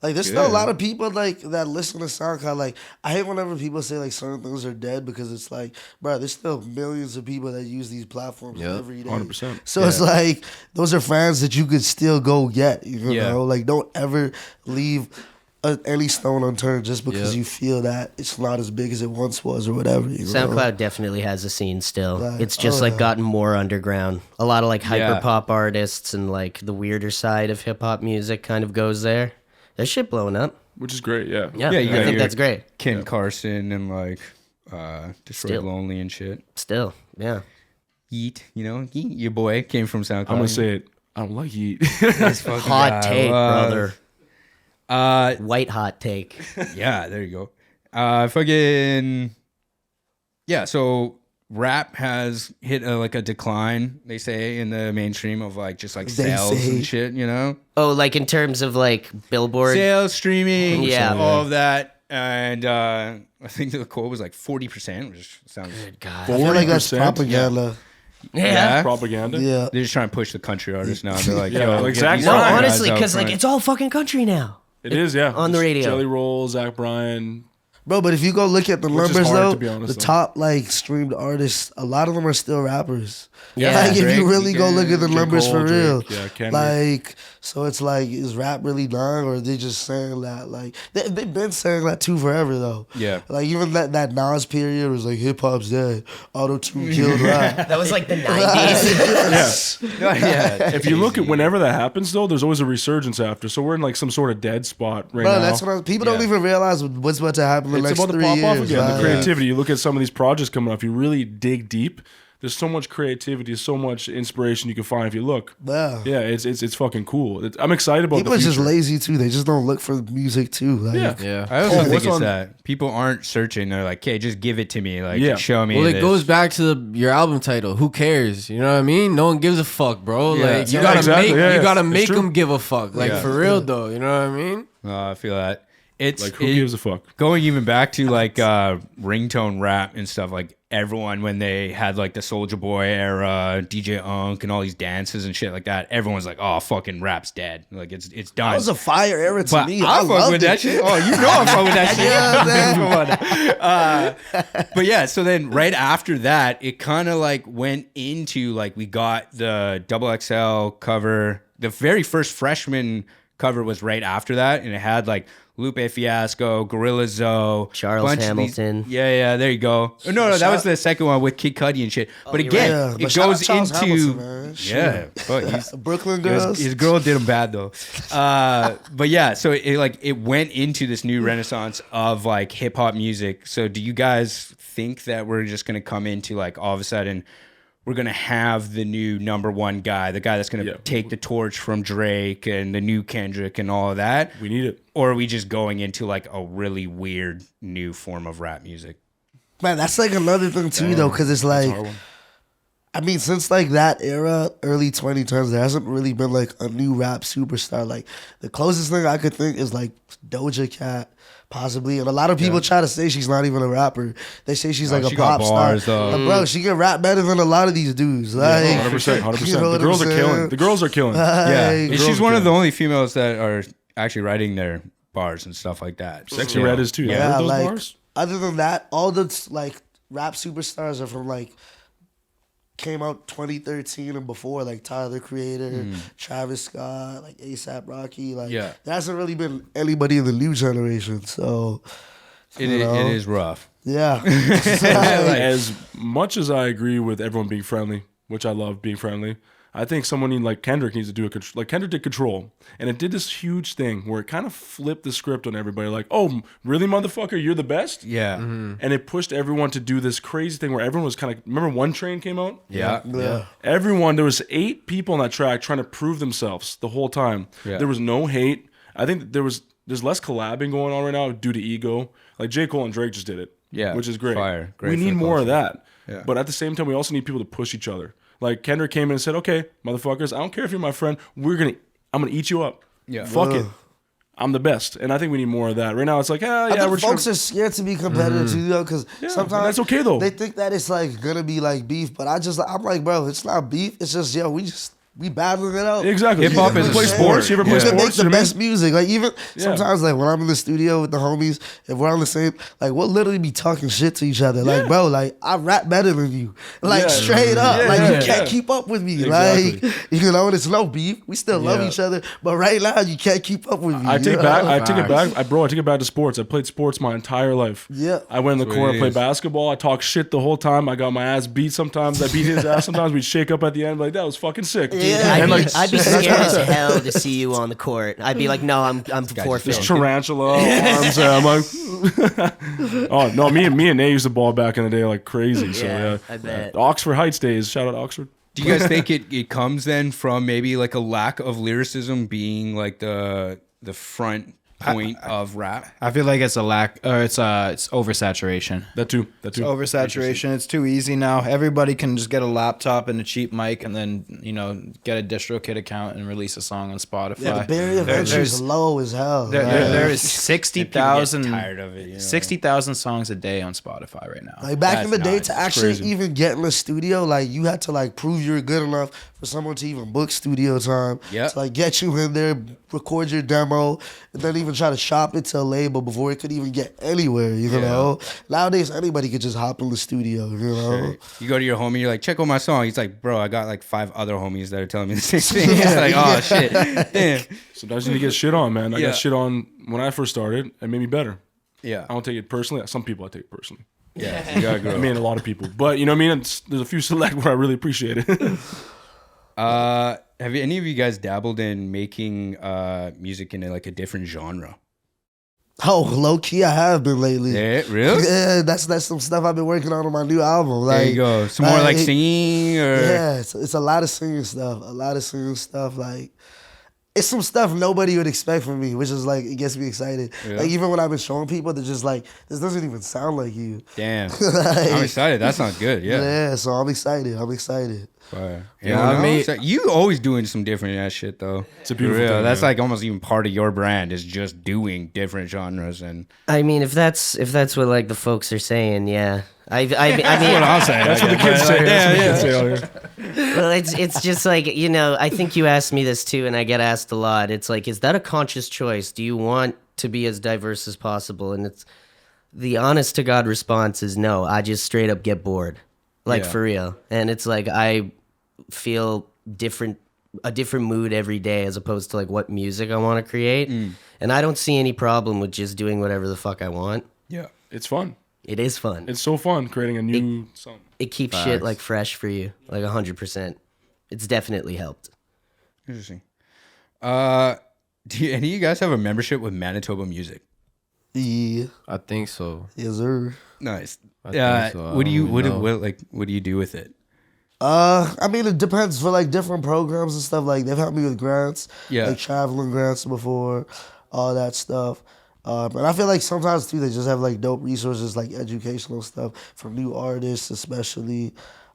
Like, there's still a lot of people like that listen to SoundCloud. Like, I hate whenever people say like certain things are dead because it's like, bro, there's still millions of people that use these platforms every day. 100%. So it's like those are fans that you could still go get. You know, like don't ever leave any stone unturned just because you feel that it's not as big as it once was or whatever. You know? SoundCloud definitely has a scene still. Like, it's just like gotten more underground. A lot of like hyper pop artists and like the weirder side of hip hop music kind of goes there. There's shit blowing up. Which is great, yeah. Yeah, you I think that's great. Ken Carson and like Destroy Lonely and shit. Still, yeah. Yeet, you know, Yeet, your boy came from SoundCloud. I'm gonna say it. I don't like Yeet. Hot take, brother. White hot take. Yeah, there you go. Fucking yeah. So rap has hit like a decline, they say, in the mainstream of like just like sales and shit. You know? Oh, like in terms of like Billboard sales, streaming, all of that, and I think the quote was like 40%, which sounds Good God. I feel like that's 40%? propaganda. Yeah. Propaganda. Yeah. They're just trying to push the country artists now. They're like, Yeah, yo, like get Zach these No, Bryan. guys honestly, out because like front. it's all fucking country now. It is, yeah. On the radio. Jelly Roll, Zach Bryan. Bro, but if you go look at the Which is numbers hard, though, to be honest, the though. top like streamed artists, a lot of them are still rappers. Yeah. Like if Drake, you really go look at the J. numbers Cole, for real, Drake, yeah, Kendrick. like so it's like is rap really dying or are they just saying that? Like they've been saying that too forever though. Yeah. Like even that Nas period was like hip hop's dead, auto tune killed rap. That was like the 90s. yeah. If you look at whenever that happens, though, there's always a resurgence after. So we're in like some sort of dead spot right Bro, now. that's what people don't even realize what's about to happen in the It's next about to 3 pop years. off again. like- The creativity. You look at some of these projects coming up. If you really dig deep, there's so much creativity, so much inspiration you can find if you look. Yeah. Yeah, it's fucking cool. I'm excited about People the are just future. lazy too. They just don't look for Yeah. music too. Like, Yeah. I also think what's it's on- that people aren't searching. They're like, "Okay, just give it to me. Like, Yeah. show me." Well, it this. goes back to your album title. Who cares? You know what I mean? No one gives a fuck, bro. Yeah. Like you Yeah, gotta exactly. make Yeah, you yeah. gotta It's make true. them give a fuck. Like Yeah. for real though. You know what I mean? I feel that. It's Like, who gives a fuck? Going even back to like ringtone rap and stuff, like everyone when they had like the Soulja Boy era, DJ Unk and all these dances and shit like that, everyone's like, "Oh, fucking rap's dead. Like it's done." that was a fire era to but me. I I fuck loved with it. that shit. Oh, you know I fuck with that shit. But yeah, so then right after that, it kind of like went into like we got the XXL cover. The very first Freshman cover was right after that, and it had like Lupe Fiasco, Gorilla Zoe, Charles bunch of these- Hamilton. Yeah, there you go. Oh, no, that was the second one with Kid Cudi and shit. But you're again, right. Yeah, it but shout out goes Charles into Hamilton, man. yeah, but he's Brooklyn girls. his girl did him bad though. But yeah, so it went into this new renaissance of like hip hop music. So do you guys think that we're just gonna come into like all of a sudden we're gonna have the new number one guy, the guy that's gonna take the torch from Drake and the new Kendrick and all of that? We need it. Or are we just going into like a really weird new form of rap music? Man, that's like another thing too, though, because it's like, I mean, since like that era, early 2010s, there hasn't really been like a new rap superstar. Like the closest thing I could think is like Doja Cat, possibly. And a lot of people try to say she's not even a rapper. They say she's like she a got pop bars, star. though. But bro, she can rap better than a lot of these dudes. Like, 100%. 100%. you know The what girls I'm are saying? killing. The girls are killing. Yeah, Like, and she's one of the only females that are actually writing their bars and stuff like that. Sexy Yeah. Red is too. yeah, Heard those like bars? other than that, all the like rap superstars are from like came out 2013 and before, like Tyler the Creator, Travis Scott, like ASAP Rocky. Like Yeah. there hasn't really been anybody in the new generation. So It you know. is rough. yeah. As much as I agree with everyone being friendly, which I love being friendly, I think someone like Kendrick needs to do like Kendrick did Control, and it did this huge thing where it kind of flipped the script on everybody. Like, oh, really, motherfucker, you're the best? Yeah. And it pushed everyone to do this crazy thing where everyone was kind of, remember One Train came out? Yeah. Yeah. Everyone, there was 8 people on that track trying to prove themselves the whole time. Yeah. There was no hate. I think there's less collabing going on right now due to ego. Like J. Cole and Drake just did it. Yeah. Which is great. Fire. Great we for need the more of culture. that. Yeah. But at the same time, we also need people to push each other. Like Kendrick came in and said, "Okay, motherfuckers, I don't care if you're my friend. I'm gonna eat you up. Yeah. Fuck it. I'm the best." And I think we need more of that. Right now, it's like, I yeah, think we're folks trying. are scared to be competitive too, though, because sometimes that's okay, though. They think that it's like gonna be like beef, but I'm like, bro, it's not beef. It's just we just we battling it out. Exactly. Hip hop You is ever a play sport. sports. You ever play We can sports? make the You know what I mean? best music. Like even sometimes, like when I'm in the studio with the homies, if we're on the same, like we'll literally be talking shit to each other. Like, bro, like I rap better than you. Like Yeah. straight up. Yeah, like yeah, you can't yeah. keep up with me. Exactly. Like you know, and it's no beef. We still love Yeah. each other, but right now you can't keep up with me. I you take know? back. I take it back. I take it back to sports. I played sports my entire life. Yeah. I went in the corner, Sweet. played basketball. I talked shit the whole time. I got my ass beat sometimes. I beat his ass sometimes. We'd shake up at the end like that was fucking sick. Yeah. And like I'd be scared as hell to see you on the court. I'd be like, no, I'm forfeit. this tarantula arms. I'm like, oh no, me and Nate used to ball back in the day like crazy. So Yeah, yeah, I bet. Oxford Heights days. Shout out Oxford. Do you guys think it comes then from maybe like a lack of lyricism being like the front point of rap? I feel like it's a lack, or it's oversaturation. That too. It's oversaturation. It's too easy now. Everybody can just get a laptop and a cheap mic, and then get a DistroKid account and release a song on Spotify. Yeah, the barrier of entry is low as hell. There is People get 60,000 tired of it. You know? 60,000 songs a day on Spotify right now. Like back in the That's day, nice. to actually crazy. even get in the studio, like you had to like prove you were good enough for someone to even book studio time. Yep. To like get you in there, record your demo, and then even try to shop it to a label before it could even get anywhere. You know, nowadays anybody could just hop in the studio. You know, You go to your homie, you're like, check out my song. He's like, bro, I got like 5 other homies that are telling me the same thing. It's like, oh shit. Damn. Sometimes you need to get shit on, man. I Yeah. got shit on when I first started. It made me better. Yeah. I don't take it personally. Some people I take it personally. Yeah. You gotta grow. I mean, a lot of people. But you know what I mean? There's a few select where I really appreciate it. Have any of you guys dabbled in making music in like a different genre? oh, low key, I have been lately. Yeah, really? Yeah, that's some stuff I've been working on my new album. Like, There you go. Some more like singing or Yeah, it's a lot of singing stuff. A lot of singing stuff. Like, it's some stuff nobody would expect from me, which is like, it gets me excited. Yeah. Like, even when I've been showing people, they're just like, this doesn't even sound like you. damn. Like, I'm excited. That sounds good. Yeah. yeah, so I'm excited. I'm excited. Fire. Yeah, Anyone I mean- else? You always doing some different ass shit though. It's a beautiful For real. thing, That's man. like almost even part of your brand is just doing different genres and I mean, if that's what like the folks are saying, yeah. I mean, I'm saying. That's what the kids say. That's what the kids say out here. well, it's just like, I think you asked me this too, and I get asked a lot. It's like, is that a conscious choice? Do you want to be as diverse as possible? And it's the honest to God response is no. I just straight up get bored, like Yeah. for real. And it's like I feel a different mood every day as opposed to like what music I want to create. And I don't see any problem with just doing whatever the fuck I want. Yeah. It's fun. It is fun. It's so fun creating a new song. It keeps shit like fresh for you, like 100%. It's definitely helped. Interesting. Do any of you guys have a membership with Manitoba Music? Yeah, I think so. yes, sir. Nice. I think so. I What do you don't really know. what do you do with it? I mean, it depends for like different programs and stuff. Like they've helped me with grants, Yeah. like traveling grants before, all that stuff. And I feel like sometimes too they just have like dope resources, like educational stuff for new artists, especially.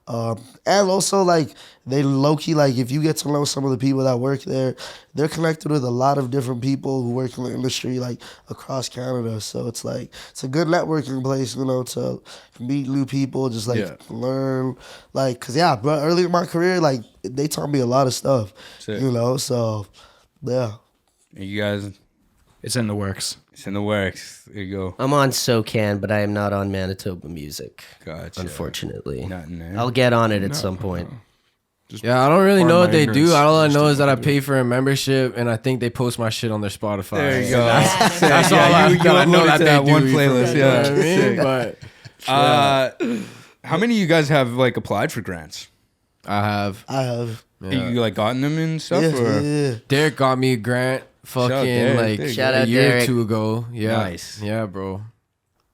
And also like they low key like if you get to know some of the people that work there, they're connected with a lot of different people who work in the industry like across Canada. So it's like it's a good networking place, to meet new people, just like Yeah. learn, like cause yeah, bro, early in my career like they taught me a lot of stuff, Sick. So yeah. You guys, It's in the works. it's in the works. There you go. I'm on SoCan, but I am not on Manitoba Music, Gotcha. unfortunately. Nothing there. I'll get on it at some point. Just Yeah, I don't really pardon know my what they do. ignorance. All I Just know don't is that I do it. pay for a membership, and I think they post my shit on their Spotify. There you go. That's all I know that to they that do. one You playlist. know what Yeah. I mean? Sick. But How many of you guys have like applied for grants? I have. I have. You like gotten them and stuff? Yeah, or? yeah. Derek got me a grant fucking Derek. like There you Shout a out year or Derek. two ago. Yeah. Nice. Yeah, bro.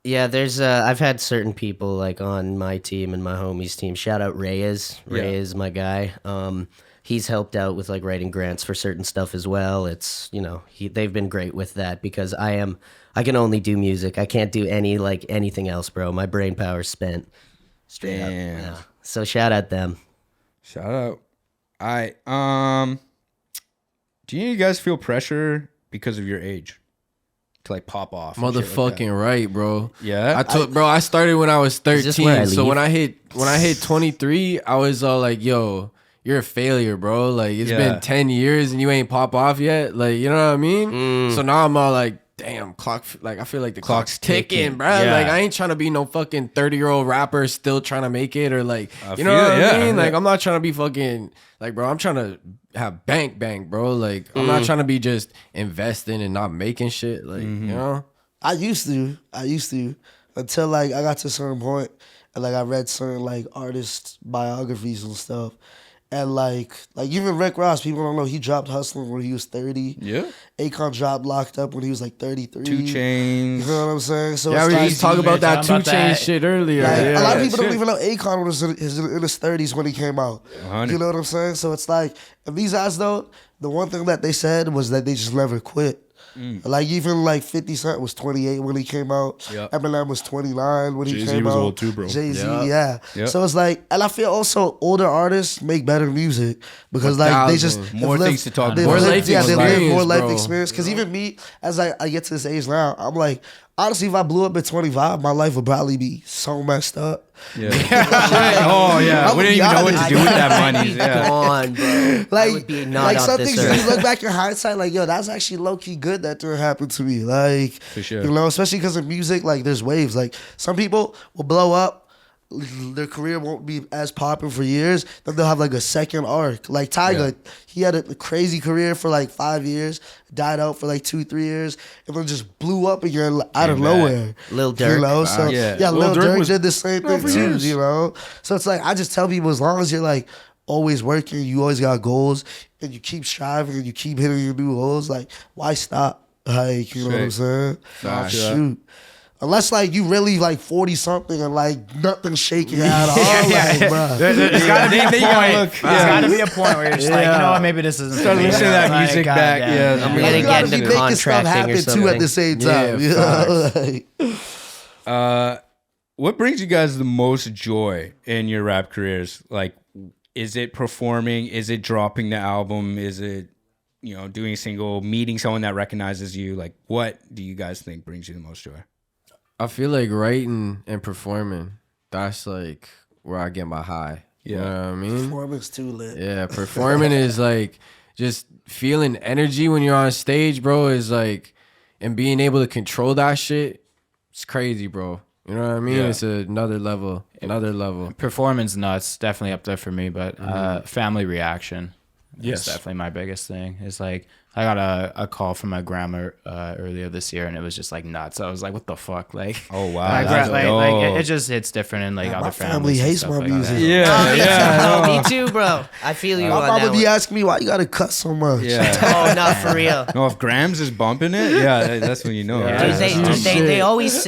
Yeah, there's I've had certain people like on my team and my homies team. Shout out Ruiz. Yeah. Ruiz, my guy. He's helped out with like writing grants for certain stuff as well. It's they've been great with that because I can only do music. I can't do anything else, bro. My brain power's spent. Straight up. Damn. Yeah. So shout out them. Shout out. Do you guys feel pressure because of your age to like pop off? and shit like that? Motherfucking right, bro. Yeah. I started when I was this where I 13. So leave? when I hit 23, I was all like, yo, you're a failure, bro. Like it's Yeah. been 10 years and you ain't pop off yet. Like, you know what I mean? So now I'm all like, damn, I feel like the clock's ticking, bro. Yeah. Like I ain't trying to be no fucking 30-year-old rapper still trying to make it, or like, you know feel what it, I yeah. mean? Like I'm not trying to be fucking like, bro, I'm trying to have bank, bro. Like I'm not trying to be just investing and not making shit. Like, you know? I used to until like I got to a certain point and like I read certain like artist biographies and stuff. And like even Rick Ross, people don't know he dropped hustling when he was 30. Yeah. Akon dropped locked up when he was like 33. 2 Chainz. You know what I'm saying? So Yeah, it's we like, used to talk about that 2 talking about Chainz that. shit earlier. like, Yeah. a lot of people shit. don't even know Akon was in his 30s when he came out. 100. You know what I'm saying? So it's like, and these guys though, the one thing that they said was that they just never quit. Like even like 50 Cent was 28 when he came out. Yep. Eminem was 29 when he Jay-Z came was out. old too, bro. Jay-Z, Yep. yeah. Yep. So it's like, and I feel also older artists make better music because like they just 1,000. More have things to talk they've about. More lived- life yeah, they live more experience, life bro. experience. Because even me, as I get to this age now, I'm like, honestly, if I blew up at 25, my life would probably be so messed up. Yeah. Oh yeah. I'm We didn't gonna even be know what to honest. do with that I'd money. be Yeah. gone, bro. Like, I would be not like off some this things earth. you look back in hindsight, like, yo, that's actually low key good that didn't happen to me. Like, For sure. you know, especially because in music, like, there's waves. Like, some people will blow up, their career won't be as popular for years, then they'll have like a second arc. Like Tyga, he had a crazy career for like 5 years, died out for like 2-3 years, and then just blew up again out of Came back. nowhere. Lil You Durk. know, so Yeah. yeah, Lil Lil Durk Durk was did the same thing for too, years. you know. So it's like I just tell people, as long as you're like always working, you always got goals, and you keep striving and you keep hitting your new goals, like why stop? Like, you know what I'm saying? Facts. Shoot. Unless like you really like 40 something and like nothing's shaking at all, like, bruh. There's gotta be a They point. gotta look- There's gotta be a point where you're just like, you know what, maybe this isn't. Start for me. listening to that Like, music God back, damn, yeah. I'm You gonna gotta get be into making stuff contracting or happen too something. at the same Yeah, time. You know? Like, What brings you guys the most joy in your rap careers? Like, is it performing? Is it dropping the album? Is it, doing a single, meeting someone that recognizes you? Like, what do you guys think brings you the most joy? I feel like writing and performing, that's like where I get my high. You know what I mean? performance too lit. Yeah, performing is like just feeling energy when you're on stage, bro, is like, and being able to control that shit, it's crazy, bro. You know what I mean? Yeah. It's another level. Performance nuts, definitely up there for me, but family reaction. Yes. It's definitely my biggest thing. It's like I got a call from my grandma earlier this year, and it was just like nuts. I was like, "What the fuck?" Like, Oh, wow. my That's like dope. it just hits different in like My other family families. and hates stuff my like music. that. Yeah, Me too, bro. I feel you My on that mama be one. asking me why you gotta cut so much. Yeah. Oh, not for real. No, if Grams is bumping it, yeah, that's when you know. Yeah. right?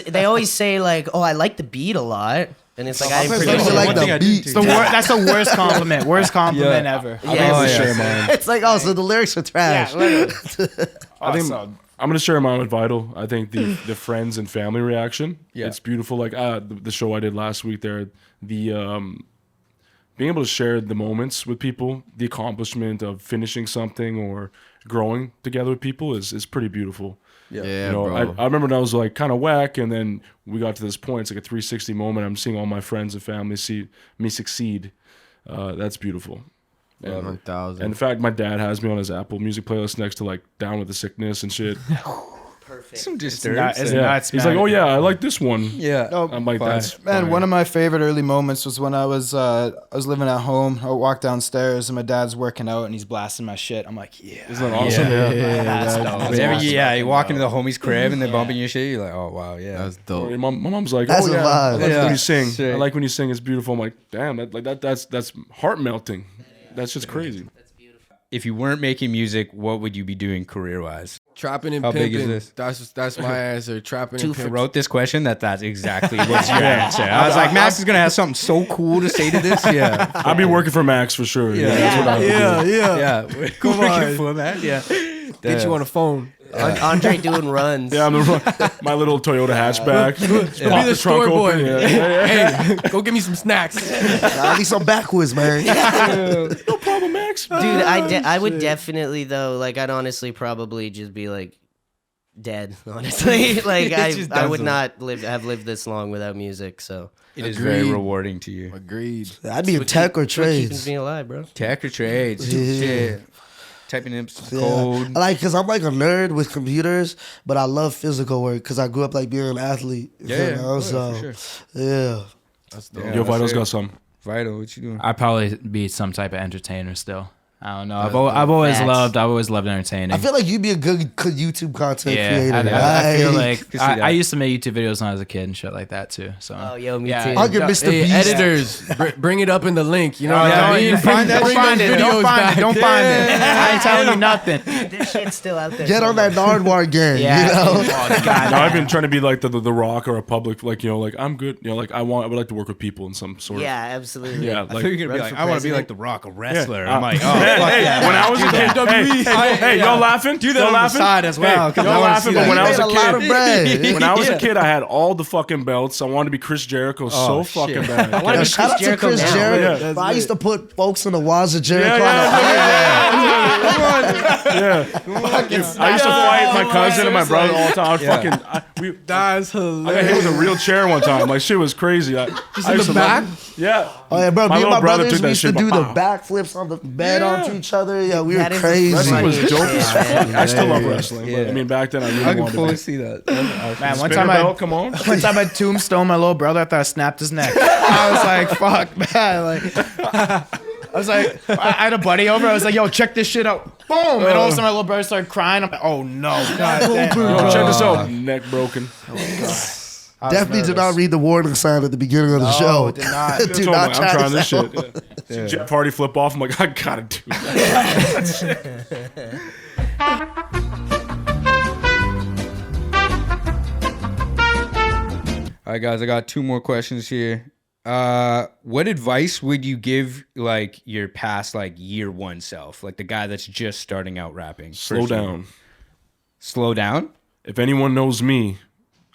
They always say like, oh, I like the beat a lot, and it's like I didn't Sometimes produce they it. like One thing the I do beat. too. That's the worst compliment. Worst compliment ever. Yeah, Oh, for yeah. sure. It's like, oh, so the lyrics are trash. I think I'm gonna share mine with Vital. I think the friends and family reaction. Yeah. It's beautiful. Like the show I did last week there, the being able to share the moments with people, the accomplishment of finishing something or growing together with people is pretty beautiful. Yeah, bro. bro. I remember when I was like kind of whack, and then we got to this point. It's like a 360 moment. I'm seeing all my friends and family see me succeed. That's beautiful. And 1,000. in fact, my dad has me on his Apple Music playlist next to like Down with the Sickness and shit. Some disturbance. It's Yeah. nuts, He's man. like, oh yeah, I like this one. Yeah. I'm like, that's Man, fine. one of my favorite early moments was when I was living at home. I walked downstairs and my dad's working out and he's blasting my shit. I'm like, yeah. Isn't that awesome? That's dope. Whenever you walk into the homie's crib and they're bumping your shit, you're like, oh wow, yeah. That's Or dope. my mom's like, That's oh a yeah, vibe. I like Yeah. when you sing. Sick. I like when you sing. It's beautiful. I'm like, damn, that's heart melting. That's just crazy. If you weren't making music, what would you be doing career wise? Trapping and How big pimping. is this? That's my answer. Trapping and I pimping. wrote this question. That's exactly what's your answer. I was like, Max is gonna have something so cool to say to this. Yeah. I'll be working for Max for sure. Yeah. That's what I would do. Yeah. Come on. For that. Yeah. Get you on the phone. Andre doing runs. Yeah, my little Toyota hatchback. Just Be pop the the trunk store boy. open. Yeah. Hey, go get me some snacks. I need some backwards, man. No problem, Max. Dude, I would definitely though, like I'd honestly probably just be like dead, honestly. Like It just I would doesn't. not have lived this long without music. So It is very Agreed. rewarding to you. Agreed. I'd be in tech or what keeps trades. me alive, bro. Tech or trades? Yeah. Shit. Typing in some Yeah. code. Cause I'm like a nerd with computers, but I love physical work because I grew up like being an athlete. Yeah, you know? for So sure. yeah. That's dope. Yeah, Yo, that's Vital's it. got some. Vital, what you doing? I'd probably be some type of entertainer still. I don't know. I've always Facts. loved entertaining. I feel like you'd be a good YouTube content yeah, creator. I feel Like, like Could see that. I used to make YouTube videos when I was a kid and shit like that too. So Oh, yo, me Yeah. too. I'll get Mr. Hey, Beast. editors, bring it up in the link. You know Oh, what I mean? don't find that. Bring Don't find those it. Don't videos find back. it. Don't find it. I ain't telling you nothing. This shit's still out there. Get on that Nardwar gang. Yeah. You know? Oh, God. No, I've been trying to be like the Rock or a public, like, you know, like I'm good. You know, like I would like to work with people in some sort Yeah, absolutely. Yeah, I like thought you were gonna be Run like, for I want to be president. like the Rock, a wrestler. Yeah. I'm like, oh, hey, fuck hey, yeah. when I was a kid, hey, y'all laughing? Do that y'all on the laughing? side as well, Hey, 'cause I y'all wanna laughing, see but that. when You I was made a a lot of kid, bread. when I was a kid, I had all the fucking belts. I wanted to be Chris Jericho so shit. fucking I bad. want to Yo, be shout out to Jericho Chris now. Jericho. Yeah. Bro, I used to put folks in the walls of Jericho. I used to fight my cousin and my brother all the time. I'd fucking, That's I got hilarious. hit with a real chair one time. Like shit was crazy. I used in the to back? Yeah. Oh yeah, bro. My Me and little my brother brothers took that we used to shit, do but the backflips on the bed onto each other. Yeah, we were That is the crazy. Wrestling was funniest dope shit, as fuck. man. I still love wrestling. But, Yeah. I mean, back then I really I can wanted fully to. see that. Man, one Spinner time belt, come on. one time I tombstone my little brother. I thought I snapped his neck. I was like, "Fuck, man!" Like, I was like, I had a buddy over. I was like, "Yo, check this shit out!" Boom! And all of a sudden, my little brother started crying. I'm like, "Oh no, god damn!" Yo, check this out. Neck broken. Definitely did not read the warning sign at the beginning of the show. did not. Do So not I'm try trying this this out. shit. Yeah. See Jeff Hardy flip off. I'm like, I gotta do that. All right, guys, I got two more questions here. What advice would you give like your past like year one self, like the guy that's just starting out rapping? Slow First year. down. Slow down. If anyone knows me,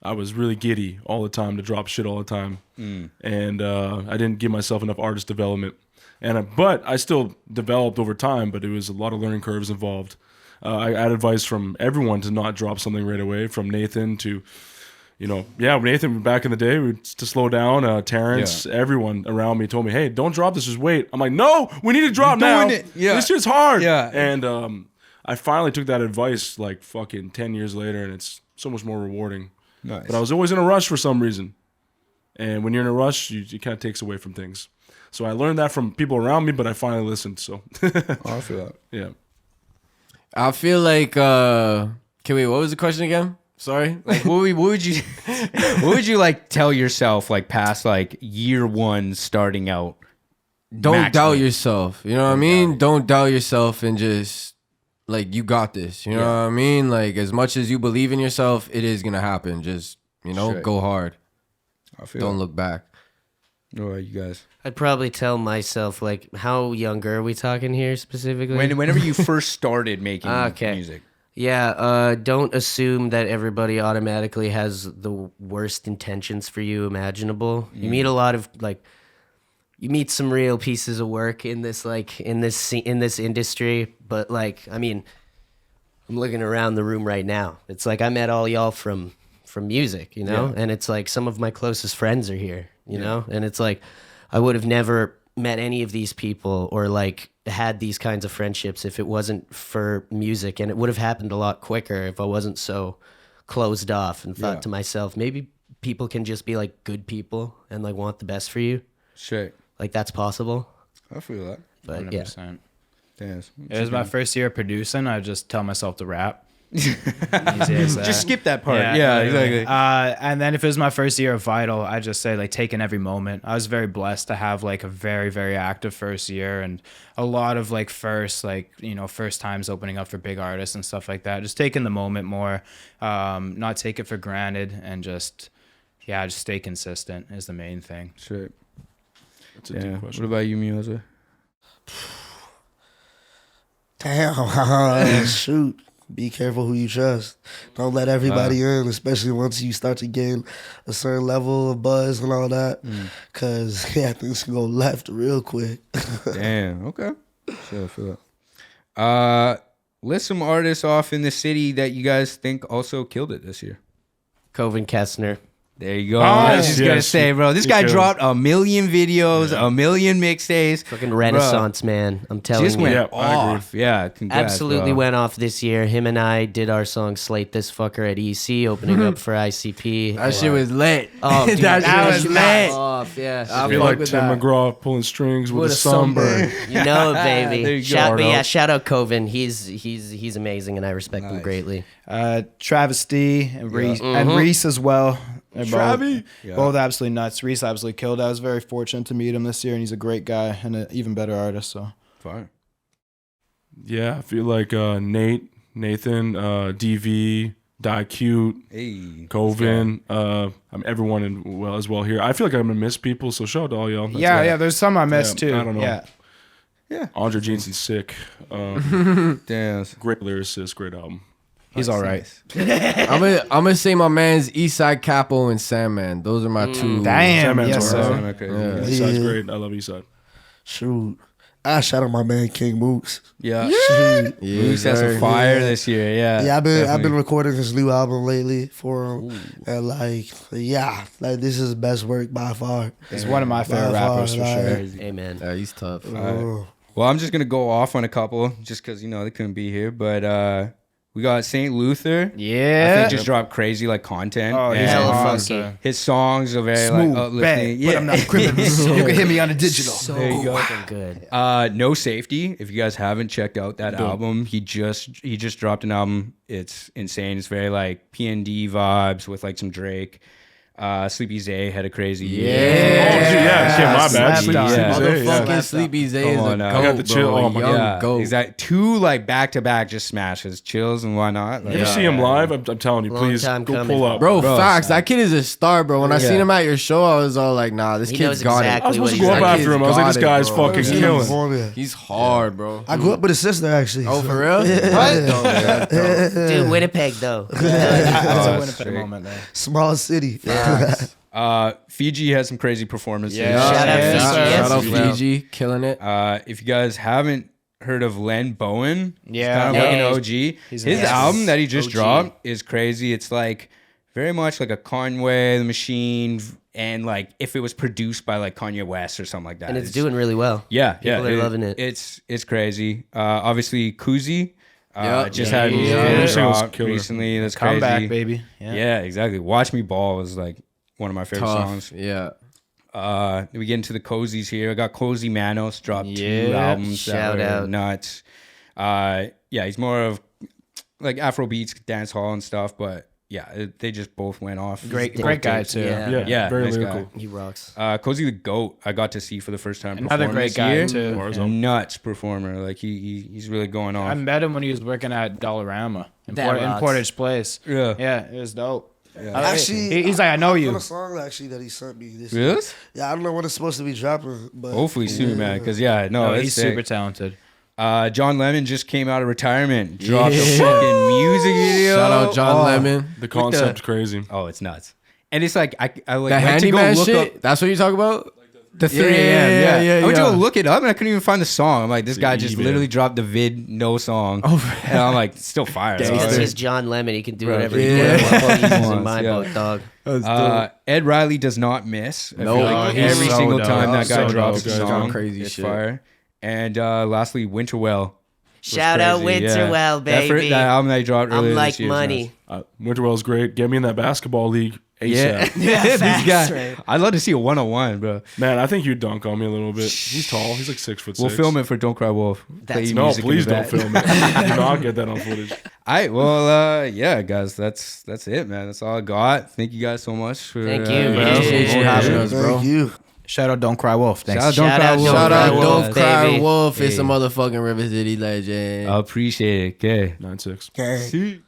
I was really giddy all the time to drop shit all the time, and I didn't give myself enough artist development. But I still developed over time. But it was a lot of learning curves involved. I had advice from everyone to not drop something right away. From Nathan to, Nathan back in the day to slow down. Terrence, everyone around me told me, "Hey, don't drop this. Just wait." I'm like, "No, we need to drop now. doing it. Yeah. This shit's hard." Yeah. And I finally took that advice like fucking 10 years later, and it's so much more rewarding. Nice. But I was always in a rush for some reason. And when you're in a rush, it kind of takes away from things. So I learned that from people around me, but I finally listened. So, I feel that. yeah. I feel like. Okay, wait. What was the question again? Sorry. Like, what would you like tell yourself like past like year one starting out? Don't maximum? doubt yourself. You know what I mean? Don't doubt yourself and just like you got this. You know what I mean? Like as much as you believe in yourself, it is gonna happen. Just Straight. go hard. I feel. Don't look back. All right, you guys. I'd probably tell myself, like, how younger are we talking here specifically? Whenever you first started making Okay. music. Yeah, don't assume that everybody automatically has the worst intentions for you imaginable. You meet a lot of you meet some real pieces of work in this industry, but I mean, I'm looking around the room right now. It's like I met all y'all from music, and it's like some of my closest friends are here, you know, and it's like I would have never met any of these people or had these kinds of friendships if it wasn't for music, and it would have happened a lot quicker if I wasn't so closed off and thought to myself, maybe people can just be good people and want the best for you. Shit. That's possible. I feel that. But yeah. 100%. Damn. It was my first year producing. I just tell myself to rap. Easy as that. Just skip that part. Yeah, literally. exactly. And then if it was my first year of Vital, I just say taking every moment. I was very blessed to have a very, very active first year and a lot of first times opening up for big artists and stuff like that. Just taking the moment more, not take it for granted, and just stay consistent is the main thing. Shit. That's a Yeah. deep What question. about you, Mioza? Damn, shoot. Be careful who you trust. Don't let everybody in, especially once you start to gain a certain level of buzz and all that. Because, things can go left real quick. Damn. Okay. Shit, I feel that. list some artists off in the city that you guys think also killed it this year. Coven Kessner. There you go. I was just gonna yes. say, bro, this He guy killed. dropped a million videos, a million mixtapes. Fucking renaissance, man. I'm telling Just you. went Yeah, I agree. off. Yeah, congrats, Absolutely bro. went off this year. Him and I did our song "Slate This Fucker" at EC, opening up for ICP. That shit was lit. Oh, dude, that shit was lit. off. Yeah, I I feel fuck like with Tim that. McGraw pulling strings with, With a a sunburn. you know it, There baby. you go. But yeah, shout out Coven. He's amazing, and I respect him greatly. Travis D and Reese and Reese as well. They're Travi. both absolutely nuts. Reese absolutely killed. I was very fortunate to meet him this year, and he's a great guy and an even better artist. So Fire. Yeah, I feel like Nathan, DV, Die Cute, Hey, Coven, everyone as well here. I feel like I'm gonna miss people, so shout out to all y'all. That's yeah, there's some I missed Yeah, too. I don't know. Yeah, Andre Jensen's sick. damn. Great lyricist, great album. he's all right. I'm gonna say my man's Eastside Capo and Sandman. Those are my two. Damn, Sandman's yes alright. sir. Okay. Eastside's Yeah. great. I love Eastside. Shoot. I shout out my man King Mooks. Yeah. Shoot. Yeah, Moose has some sir. fire this year. Yeah. Yeah, I've been definitely. recording his new album lately for him, and like this is the best work by far. He's one of my favorite By far, rappers for like, sure. Amen. Yeah, he's tough. Oh. Well, I'm just gonna go off on a couple just because they couldn't be here, but we got Saint Luther. I Yeah, think just dropped crazy content. oh, he's and hella awesome. funky. his songs are very Smooth, uplifting. bad, but I'm not a criminal. You can hear me on the digital. There you go. Fucking good. No Safety. If you guys haven't checked out that album, he just dropped an album. It's insane. It's very PND vibes with some Drake. Sleepy Zay had a crazy Yeah. My bad. Slapped Sleepy on. Zay, Motherfucking yeah. Sleepy Zay is Come a on now. goat, I got the chill. bro. Oh my Young Yeah, goat. exactly. Two back to back just smashes, chills and whatnot. You ever see him live? I'm telling you, Long please time go coming. pull up. Bro, Bro, facts. That kid is a star, bro. When I seen Yeah. him at your show, I was all like, nah, this He kid's knows got exactly I was what supposed to he's go up like. after him. I was like, this guy's Got it, bro. fucking He's killing. performing. it. He's hard, bro. I grew up with a sister actually. Oh, so- for real? Dude, Winnipeg though. That's a Winnipeg straight. moment there. Small city. Fiji has some crazy performances. Yeah. Shout out Yeah, Fiji. Shout out Fiji. Fiji, killing it. If you guys haven't heard of Len Bowen, Yeah. he's kind of Yeah. an OG. He's His an album that he just OG. dropped is crazy. It's very much like a Conway the Machine, and if it was produced by Kanye West or something like that. And it's doing really well. yeah, People are loving it. It's crazy. Obviously Kuzi. Yep. Just Yeah. had Yeah. music That shit was drop killer. recently. That's Comeback, crazy. baby. Yeah, exactly. Watch Me Ball is one of my favorite Tough. songs. Yeah. We get into the cozies here. I got Cozy Manos dropped 2 Yeah. albums Shout that were out. nuts. He's more of Afro beats, dance hall and stuff, but they just both went off. Great Both guy tapes. too. Yeah. Yeah, very nice lyrical. He rocks. Cozy the Goat, I got to see for the first time. Another perform great this guy year. too. Warzone. Nuts performer. He's really going I off. met him when he was working at Dollarama in, That in rocks. Portage Place. Yeah. Yeah, it was dope. Actually, He's like, I know on you. a song actually that he sent me this. Really? Yeah, I don't know when it's supposed to be dropping, but Hopefully soon, man. Because No, it's he's sick. super talented. John Lemon just came out of retirement, dropped a fucking music video. Shout out John Oh. Lemon. The concept's crazy. Oh, it's nuts. And it's I The went to go handyman look shit. up That's what you talk about? the 3 Yeah, a.m. yeah, I went to go yeah. look it up and I couldn't even find the song. I'm like, this guy just email. literally dropped the vid, no song. And I'm like, it's still fire. It's though. because he's John Lemon. He can do Right. whatever Yeah. he wants in my Yeah. book, dog. Ed Riley does not miss. I No, feel like he's every so single dope. time that guy So drops dope, a guys. song, Crazy it's shit. fire. And lastly, Winterwell. Shout out Crazy, yeah. Winterwell, That baby. that album that he dropped earlier I'm like this year is money. nice. Winterwell's great. Get me in that basketball league Yeah, ASAP. this guy. I'd love to see a 1-on-1, bro. Man, I think you'd dunk on me a little bit. He's tall. He's like 6'6". We'll film it for Don't Cry Wolf. Play That's- No, music in please the don't back. film it. Do not get that on footage. All right, well, yeah, guys, that's it, man. That's all I got. Thank you guys so much for. Thank you, bro. Appreciate you having us, bro. thank you. Shout out Don't Cry Wolf. Thanks. Shout out, Don't Shout Cry out, Wolf. Shout out, Wolf, Don't Cry baby. Wolf. It's a Hey. motherfucking River City legend. I appreciate it. Okay. 9-6. Okay. See.